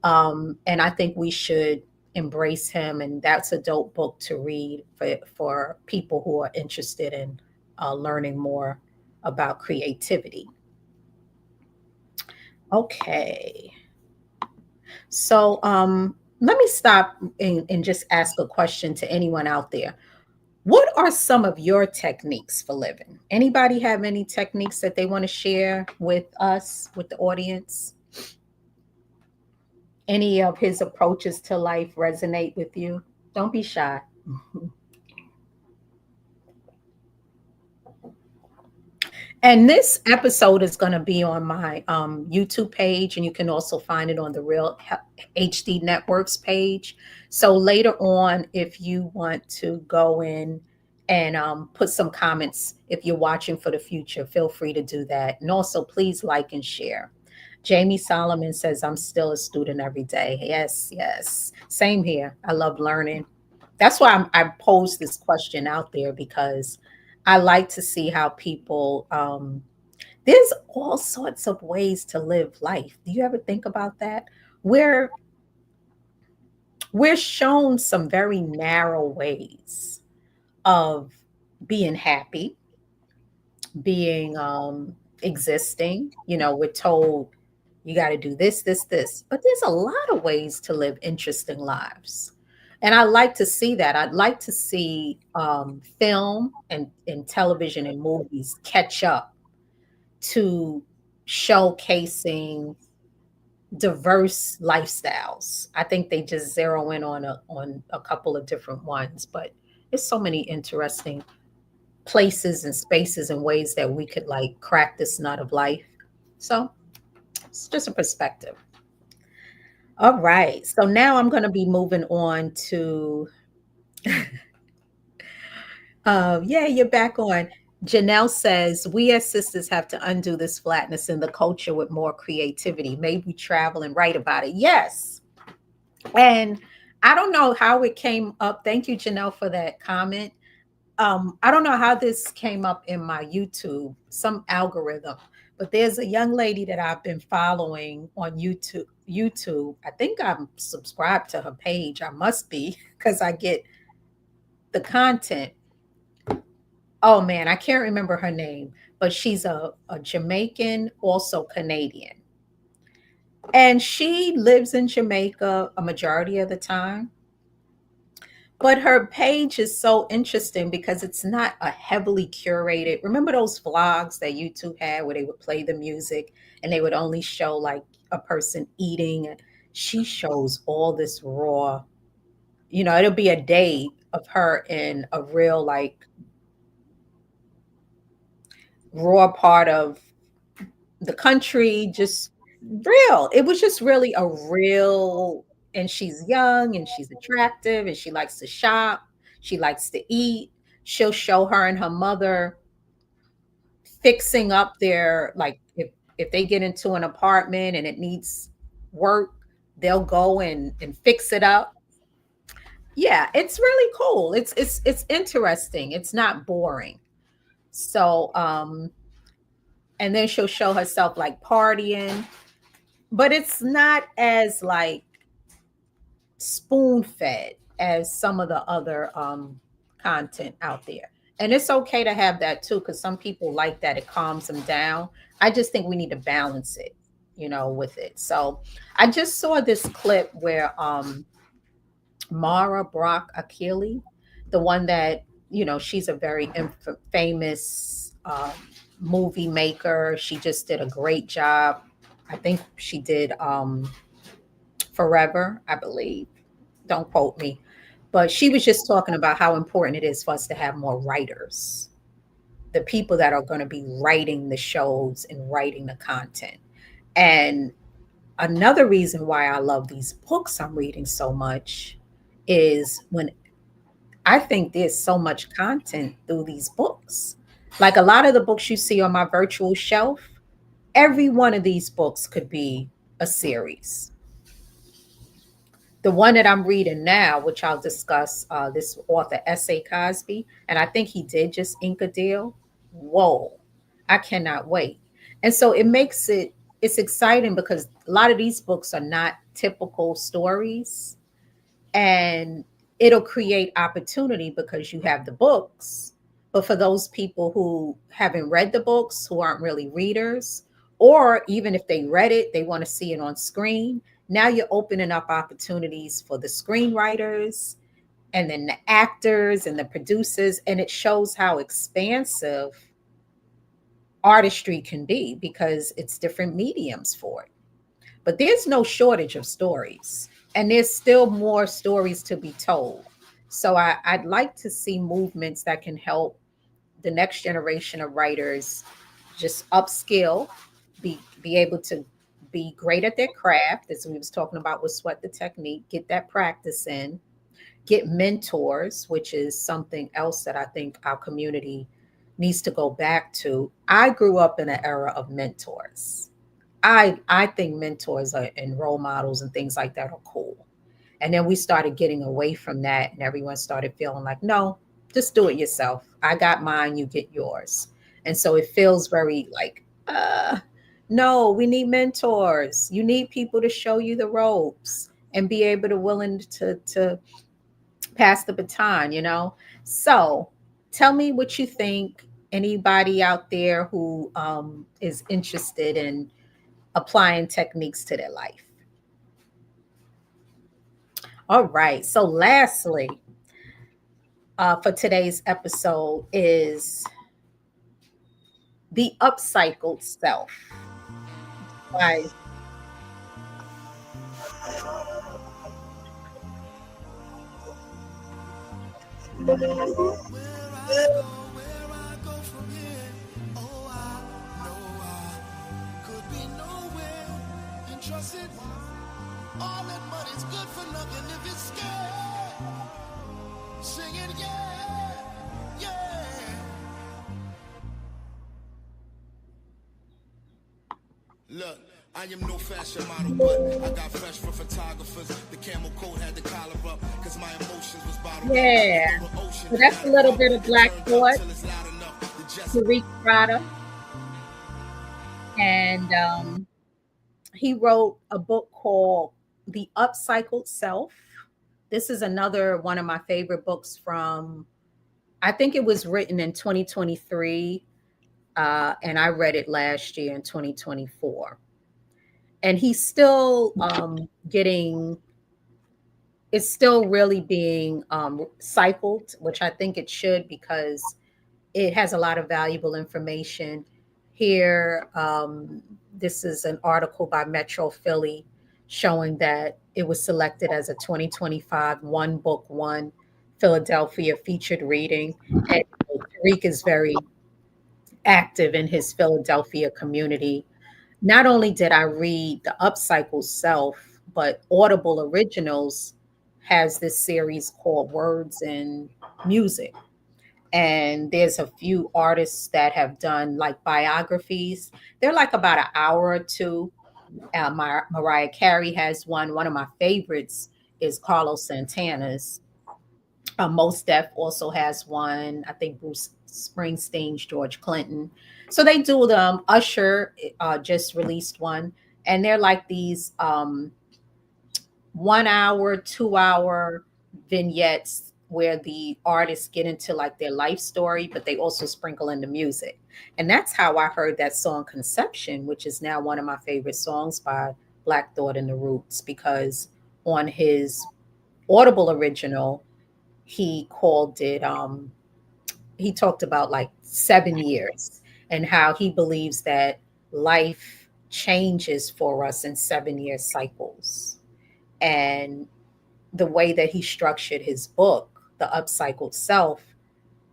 And I think we should embrace him. And that's a dope book to read for people who are interested in learning more about creativity. Okay. So let me stop and just ask a question to anyone out there. What are some of your techniques for living? Anybody have any techniques that they want to share with us, with the audience? Any of his approaches to life resonate with you? Don't be shy. And this episode is going to be on my YouTube page, and you can also find it on the Real HD Networks page. So later on, if you want to go in and put some comments, if you're watching for the future, feel free to do that. And also, please like and share. Jamie Solomon says, I'm still a student every day. Yes, yes. Same here. I love learning. That's why I posed this question out there because I like to see how people, there's all sorts of ways to live life. Do you ever think about that? We're, we're shown some very narrow ways of being happy, being existing. You know, we're told you got to do this, this, this. But there's a lot of ways to live interesting lives. And I like to see that. I'd like to see film and television and movies catch up to showcasing diverse lifestyles. I think they just zero in on a couple of different ones, but there's so many interesting places and spaces and ways that we could like crack this nut of life. So it's just a perspective. All right. So now I'm going to be moving on to, yeah, you're back on. Janelle says, we as sisters have to undo this flatness in the culture with more creativity. Maybe travel and write about it. Yes. And I don't know how it came up. Thank you, Janelle, for that comment. I don't know how this came up in my YouTube, some algorithm, but there's a young lady that I've been following on YouTube. YouTube, I think I'm subscribed to her page. I must be because I get the content. Oh man, I can't remember her name, but she's a Jamaican, also Canadian. And she lives in Jamaica a majority of the time. But her page is so interesting because it's not a heavily curated. Remember those vlogs that YouTube had where they would play the music and they would only show like a person eating? She shows all this raw, it'll be a day of her in a real, like, raw part of the country, just real. It was just really a real, and she's young and she's attractive and she likes to shop. She likes to eat. She'll show her and her mother fixing up their, like, if they get into an apartment and it needs work, they'll go and fix it up. Yeah, it's really cool. It's interesting. It's not boring. So and then she'll show herself like partying, but it's not as like spoon fed as some of the other content out there. And it's okay to have that too, because some people like that. It calms them down. I just think we need to balance it, with it. So I just saw this clip where Mara Brock Akili, the one that, she's a very famous movie maker. She just did a great job. I think she did Forever, I believe. Don't quote me. But she was just talking about how important it is for us to have more writers, the people that are going to be writing the shows and writing the content. And another reason why I love these books I'm reading so much is when I think there's so much content through these books. Like a lot of the books you see on my virtual shelf, every one of these books could be a series. The one that I'm reading now, which I'll discuss, this author S.A. Cosby, and I think he did just ink a deal. Whoa, I cannot wait. And so it's exciting because a lot of these books are not typical stories, and it'll create opportunity because you have the books. But for those people who haven't read the books, who aren't really readers, or even if they read it, they want to see it on screen. Now you're opening up opportunities for the screenwriters and then the actors and the producers. And it shows how expansive artistry can be because it's different mediums for it. But there's no shortage of stories, and there's still more stories to be told. So I'd like to see movements that can help the next generation of writers just upskill, be able to be great at their craft, as we was talking about with Sweat the Technique, get that practice in, get mentors, which is something else that I think our community needs to go back to. I grew up in an era of mentors. I think mentors and role models and things like that are cool. And then we started getting away from that, and everyone started feeling like, no, just do it yourself. I got mine, you get yours. And so it feels very like, no, we need mentors. You need people to show you the ropes and be able to willing to pass the baton. So tell me what you think. Anybody out there who is interested in applying techniques to their life. All right. So, lastly, for today's episode is the upcycled self. By Where I go, where I go from here. Oh, I know I could be nowhere. And trust it, all that money's good for nothing if it's scared. Sing it, yeah, yeah. Look, I am no fashion model, but I got fresh for photographers. The camel coat had the collar up, cause my emotions was bottled up. Yeah. Through the ocean, So that's a little bit of it Black turned up Thought, till it's loud enough. The just Tariq Prada, and he wrote a book called The Upcycled Self. This is another one of my favorite books from I think it was written in 2023, and I read it last year in 2024. And he's still getting, it's still really being cycled, which I think it should, because it has a lot of valuable information here. This is an article by Metro Philly showing that it was selected as a 2025 One Book One Philadelphia featured reading. And Tariq is very active in his Philadelphia community. Not only did I read the Upcycle Self, but Audible Originals has this series called Words and Music. And there's a few artists that have done like biographies. They're like about an hour or two. Mariah Carey has one. One of my favorites is Carlos Santana's. Mos Def also has one. I think Bruce Springsteen's, George Clinton. So they do them. Usher just released one, and they're like these 1 hour, 2 hour vignettes where the artists get into like their life story, but they also sprinkle in the music. And that's how I heard that song Conception, which is now one of my favorite songs by Black Thought and the Roots, because on his Audible original, he called it he talked about like 7 years and how he believes that life changes for us in 7 year cycles. And the way that he structured his book, The Upcycled Self,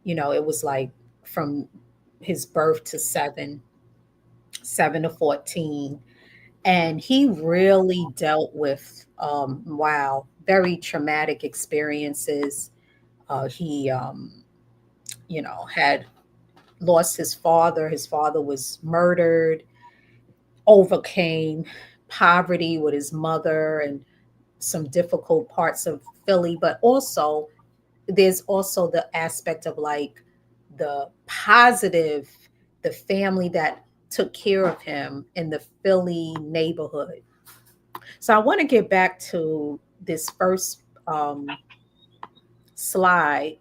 it was like from his birth to 7 to 14. And he really dealt with, wow, very traumatic experiences. He, had lost his father. His father was murdered, overcame poverty with his mother and some difficult parts of Philly, but also there's also the aspect of like the positive, the family that took care of him in the Philly neighborhood. So I want to get back to this first slide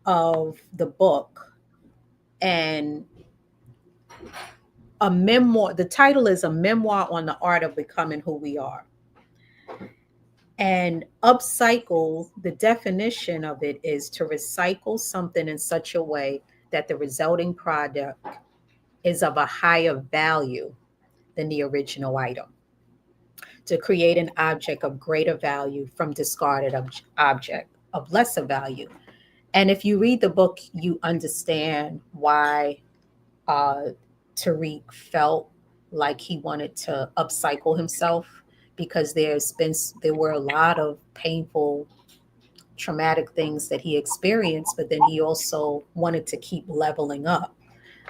of the book, and a memoir. The title is A Memoir on the Art of Becoming Who We Are. And upcycle, the definition of it is to recycle something in such a way that the resulting product is of a higher value than the original item, to create an object of greater value from discarded object of lesser value. And if you read the book, you understand why uh, Tariq felt like he wanted to upcycle himself, because there were a lot of painful, traumatic things that he experienced, but then he also wanted to keep leveling up.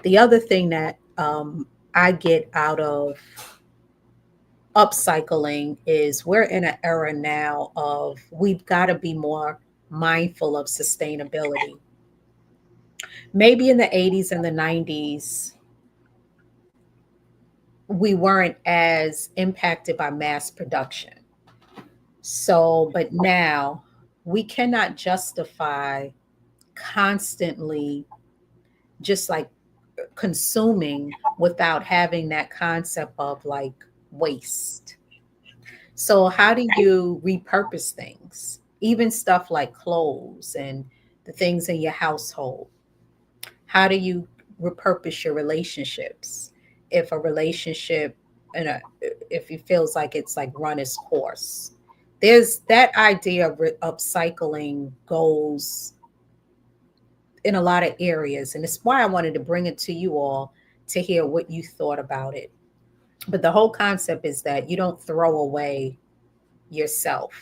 The other thing that I get out of upcycling is we're in an era now of we've got to be more mindful of sustainability. Maybe in the 80s and the 90s, we weren't as impacted by mass production. So, but now we cannot justify constantly just like consuming without having that concept of like waste. So, how do you repurpose things? Even stuff like clothes and the things in your household. How do you repurpose your relationships? If a relationship, and if it feels like it's like run its course, there's that idea of upcycling goes in a lot of areas, and it's why I wanted to bring it to you all to hear what you thought about it. But the whole concept is that you don't throw away yourself,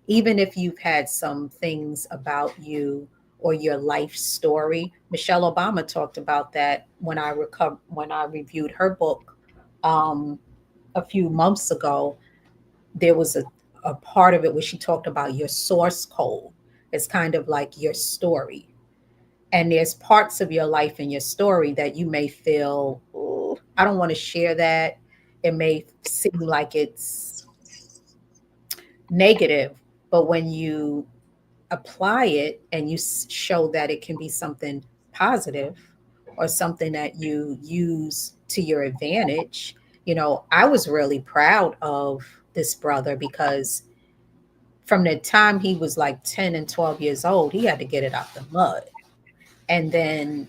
even if you've had some things about you or your life story. Michelle Obama talked about that when I reviewed her book um, a few months ago. There was a part of it where she talked about your source code. It's kind of like your story. And there's parts of your life and your story that you may feel, "Ooh, I don't want to share that." It may seem like it's negative, but when you apply it and you show that it can be something positive or something that you use to your advantage. I was really proud of this brother because from the time he was like 10 and 12 years old, he had to get it out the mud. And then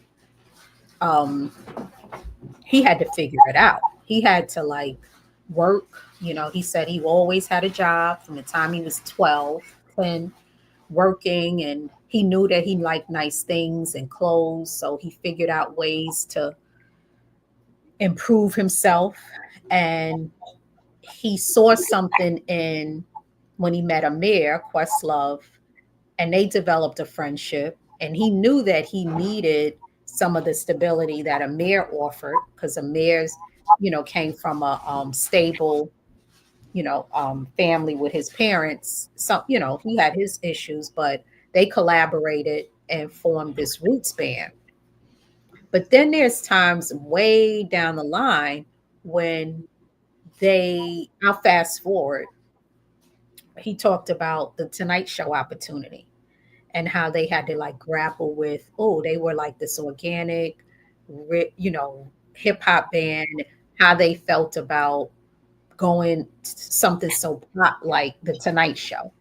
um, he had to figure it out. He had to like work. He said he always had a job from the time he was 12, 10, working, and he knew that he liked nice things and clothes. So he figured out ways to improve himself. And he saw something in when he met Amir Questlove, and they developed a friendship. And he knew that he needed some of the stability that Amir offered because Amir's, came from a stable, family with his parents. So, he had his issues, but they collaborated and formed this roots band. But then there's times way down the line when I'll fast forward, he talked about the Tonight Show opportunity and how they had to like grapple with, oh, they were like this organic, hip hop band, how they felt about going something so pop like the Tonight Show.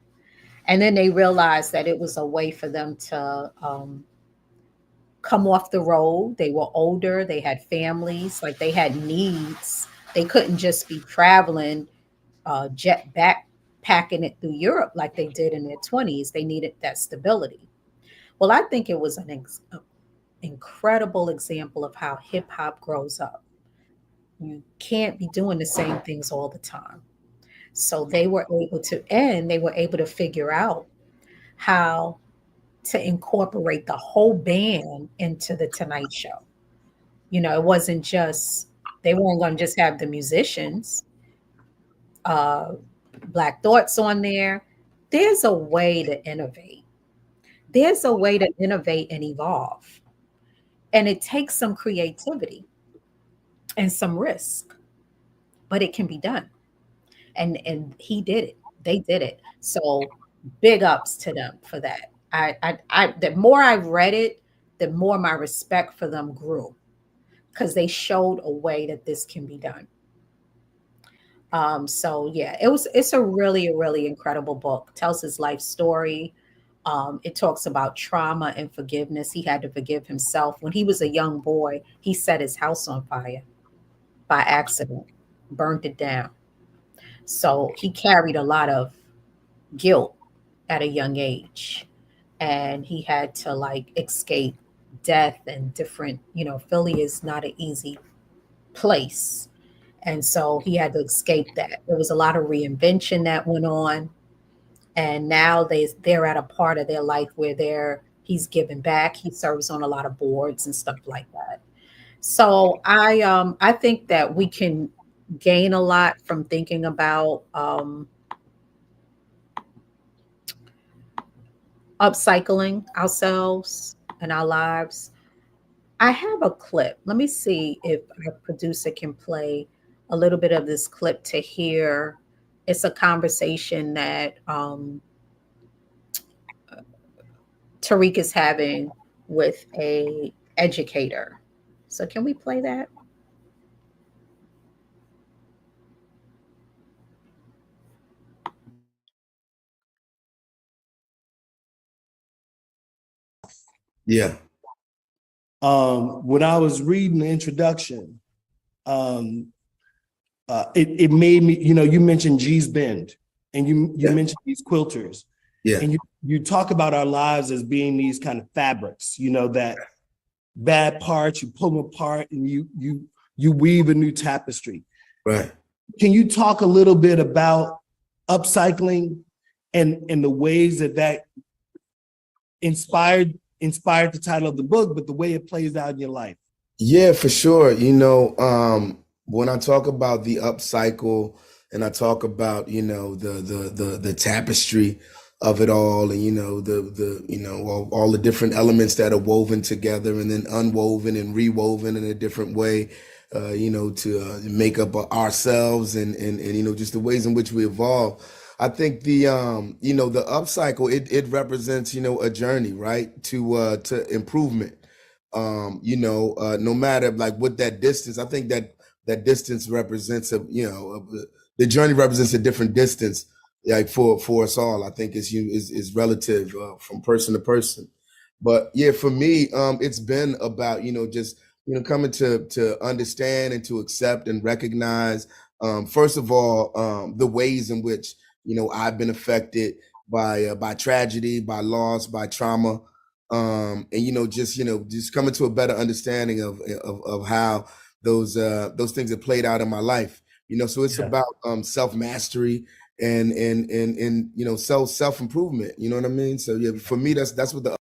And then they realized that it was a way for them to come off the road. They were older, they had families, like they had needs. They couldn't just be traveling jet backpacking it through Europe like they did in their 20s. They needed that stability. Well, I think it was an incredible example of how hip hop grows up. You can't be doing the same things all the time. So they were able to figure out how to incorporate the whole band into the Tonight Show. It wasn't just, they weren't going to just have the musicians, uh, Black Thoughts on there. There's a way to innovate. There's a way to innovate and evolve. And it takes some creativity and some risk, but it can be done. And he did it. They did it. So big ups to them for that. The more I read it, the more my respect for them grew because they showed a way that this can be done. So yeah, it's a really incredible book. Tells his life story. It talks about trauma and forgiveness. He had to forgive himself. When he was a young boy, he set his house on fire by accident, burned it down. So he carried a lot of guilt at a young age. And he had to like escape death and different, Philly is not an easy place. And so he had to escape that. There was a lot of reinvention that went on. And now they're at a part of their life where he's giving back. He serves on a lot of boards and stuff like that. So I think that we can gain a lot from thinking about upcycling ourselves and our lives. I have a clip. Let me see if our producer can play a little bit of this clip to hear. It's a conversation that Tariq is having with a educator. So can we play that? Yeah. When I was reading the introduction, it made me, you mentioned G's Bend and you mentioned these quilters. Yeah. And you talk about our lives as being these kind of fabrics, that bad parts, you pull them apart and you weave a new tapestry. Right. Can you talk a little bit about upcycling and the ways that inspired the title of the book, but the way it plays out in your life? Yeah, for sure. When I talk about the upcycle and I talk about, the tapestry of it all, and all the different elements that are woven together and then unwoven and rewoven in a different way, to make up ourselves and just the ways in which we evolve. I think the the upcycle, it represents, a journey, right? To improvement. No matter like what that distance, I think that distance represents the journey represents a different distance, like for us all. I think is relative from person to person. But yeah, for me, it's been about, just, coming to understand and to accept and recognize, first of all, the ways in which, I've been affected by tragedy, by loss, by trauma, and just coming to a better understanding of how those things have played out in my life. So it's Yeah. about self mastery and self improvement. You know what I mean? So yeah, for me, that's what the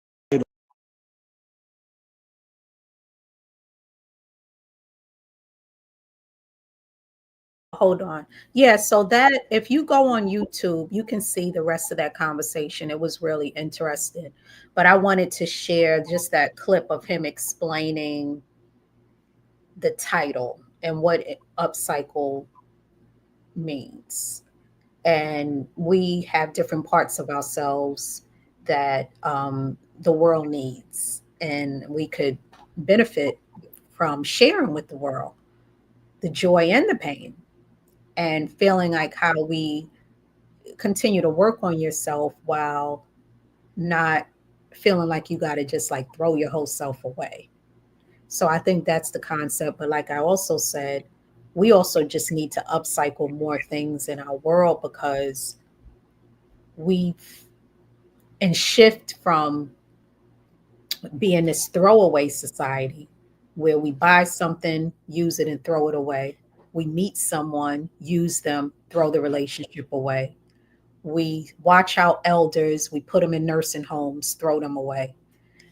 Hold on. Yeah, so that if you go on YouTube, you can see the rest of that conversation. It was really interesting. But I wanted to share just that clip of him explaining the title and what upcycle means. And we have different parts of ourselves that the world needs, and we could benefit from sharing with the world the joy and the pain, and feeling like how do we continue to work on yourself while not feeling like you got to just like throw your whole self away. So I think that's the concept. But like I also said, we also just need to upcycle more things in our world, because we've and shift from being this throwaway society where we buy something, use it, and throw it away. We meet someone, use them, throw the relationship away. We watch our elders, we put them in nursing homes, throw them away.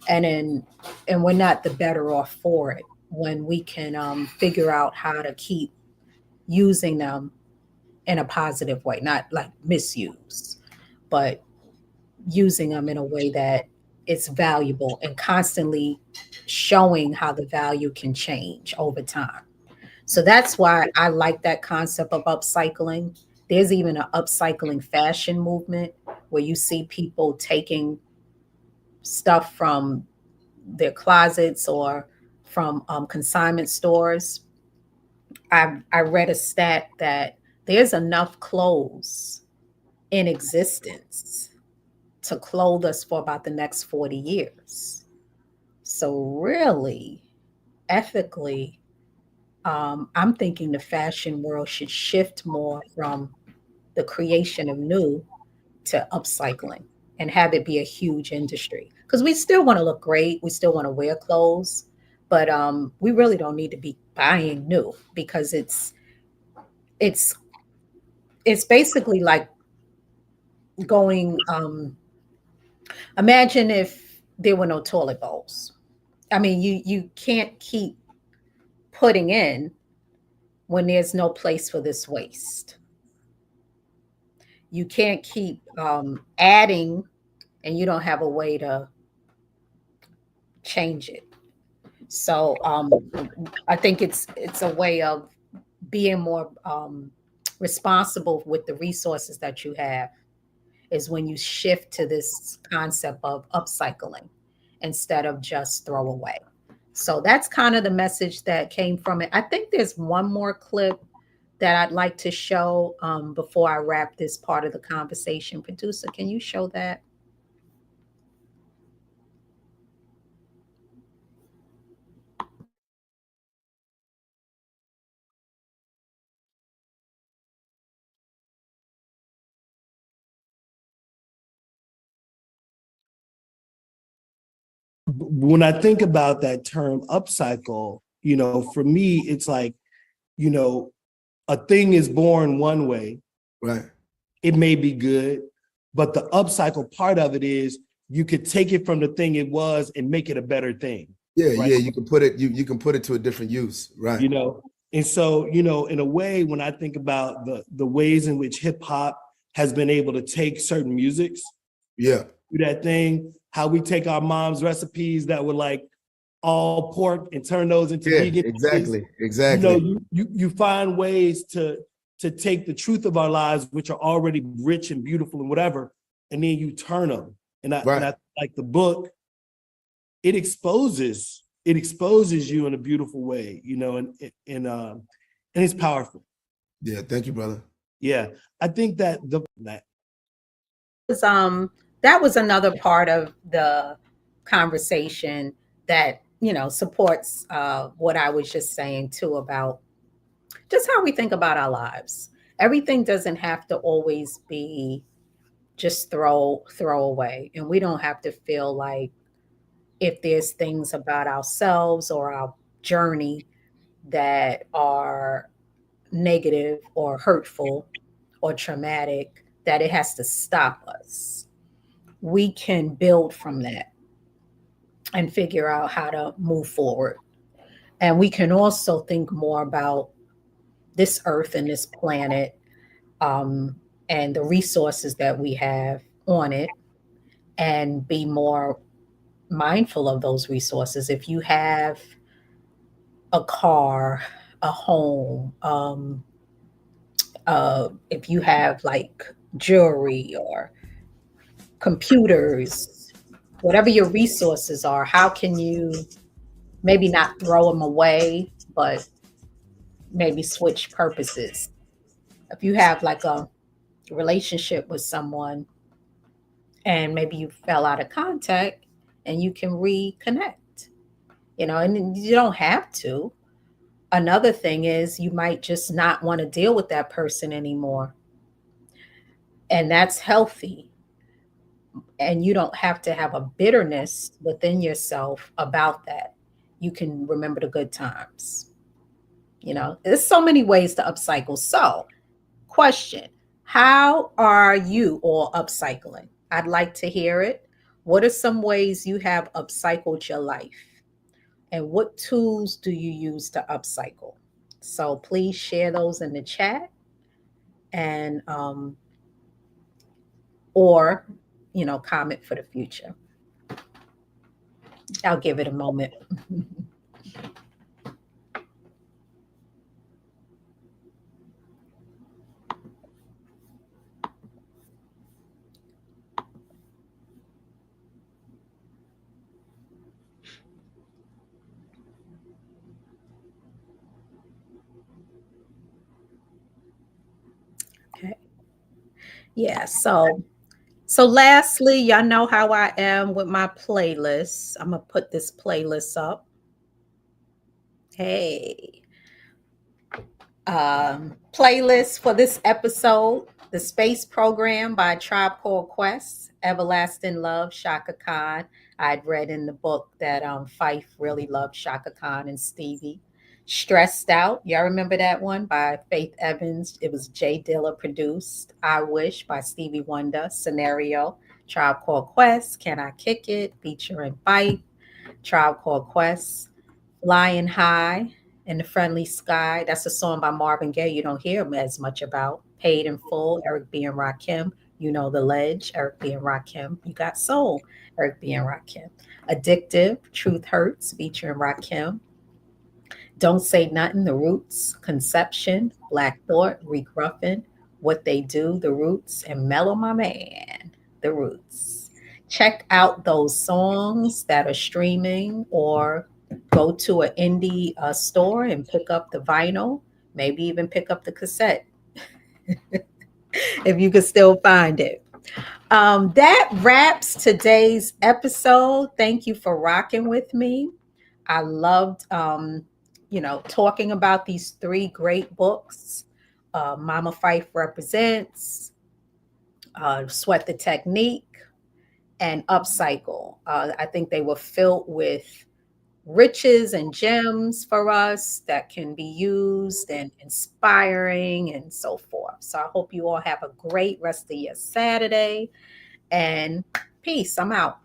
And we're not the better off for it when we can figure out how to keep using them in a positive way, not like misuse, but using them in a way that it's valuable, and constantly showing how the value can change over time. So that's why I like that concept of upcycling. There's even an upcycling fashion movement where you see people taking stuff from their closets or from consignment stores. I read a stat that there's enough clothes in existence to clothe us for about the next 40 years. So, really, ethically, I'm thinking the fashion world should shift more from the creation of new to upcycling and have it be a huge industry. Because we still want to look great, we still want to wear clothes, but we really don't need to be buying new, because it's it's basically like going. Imagine if there were no toilet bowls. I mean, you can't keep putting in when there's no place for this waste. You can't keep adding, and you don't have a way to change it. So I think it's a way of being more responsible with the resources that you have, is when you shift to this concept of upcycling instead of just throw away. So that's kind of the message that came from it. I think there's one more clip that I'd like to show before I wrap this part of the conversation. Producer, can you show that? When I think about that term upcycle, for me, it's like, you know, a thing is born one way, right. it may be good, but the upcycle part of it is you could take it from the thing it was and make it a better thing. Yeah, right? yeah, you can put it you can put it to a different use, right? And so, in a way, when I think about the ways in which hip hop has been able to take certain musics, Yeah, do that thing, how we take our mom's recipes that were like all pork and turn those into yeah, vegan dishes. exactly. You find ways to to take the truth of our lives, which are already rich and beautiful and whatever, and then you turn them. And I like the book, it exposes you in a beautiful way, you know, and it's powerful. Yeah, thank you, brother. Yeah, I think that that was another part of the conversation that supports what I was just saying too about just how we think about our lives. Everything doesn't have to always be just throw away, and we don't have to feel like if there's things about ourselves or our journey that are negative or hurtful or traumatic that it has to stop us. We can build from that and figure out how to move forward. And we can also think more about this earth and this planet, um, and the resources that we have on it, and be more mindful of those resources. If you have a car, a home, if you have like jewelry or computers, whatever your resources are, how can you maybe not throw them away, but maybe switch purposes? If you have like a relationship with someone and maybe you fell out of contact and you can reconnect, and you don't have to. Another thing is you might just not want to deal with that person anymore. And that's healthy. And you don't have to have a bitterness within yourself about that. You can remember the good times. There's so many ways to upcycle. So, question: how are you all upcycling? I'd like to hear it. What are some ways you have upcycled your life? And what tools do you use to upcycle? So please share those in the chat, and or comment for the future. I'll give it a moment. Okay. Yeah. So lastly, y'all know how I am with my playlists. I'm gonna put this playlist up. Hey. Playlist for this episode: The Space Program by Tribe Called Quest, Everlasting Love, Shaka Khan. I'd read in the book that Fife really loved Shaka Khan and Stevie. Stressed Out, y'all remember that one, by Faith Evans? It was Jay Dilla produced. I Wish by Stevie Wonder. Scenario, Tribe Called Quest, Can I Kick It, featuring Fife. Tribe Called Quest. Flying High in the Friendly Sky. That's a song by Marvin Gaye you don't hear as much about. Paid in Full, Eric B. and Rakim. You know The Ledge, Eric B. and Rakim. You Got Soul, Eric B. and Rakim. Addictive, Truth Hurts, featuring Rakim. Don't Say Nothing, The Roots. Conception, Black Thought, Reek Ruffin. What They Do, The Roots. And Mellow My Man, The Roots. Check out those songs that are streaming, or go to an indie store and pick up the vinyl, maybe even pick up the cassette if you can still find it. That wraps today's episode. Thank you for rocking with me. I loved, talking about these three great books. Mama Phife Represents, Sweat the Technique, and Upcycle. I think they were filled with riches and gems for us that can be used and inspiring and so forth. So I hope you all have a great rest of your Saturday, and peace. I'm out.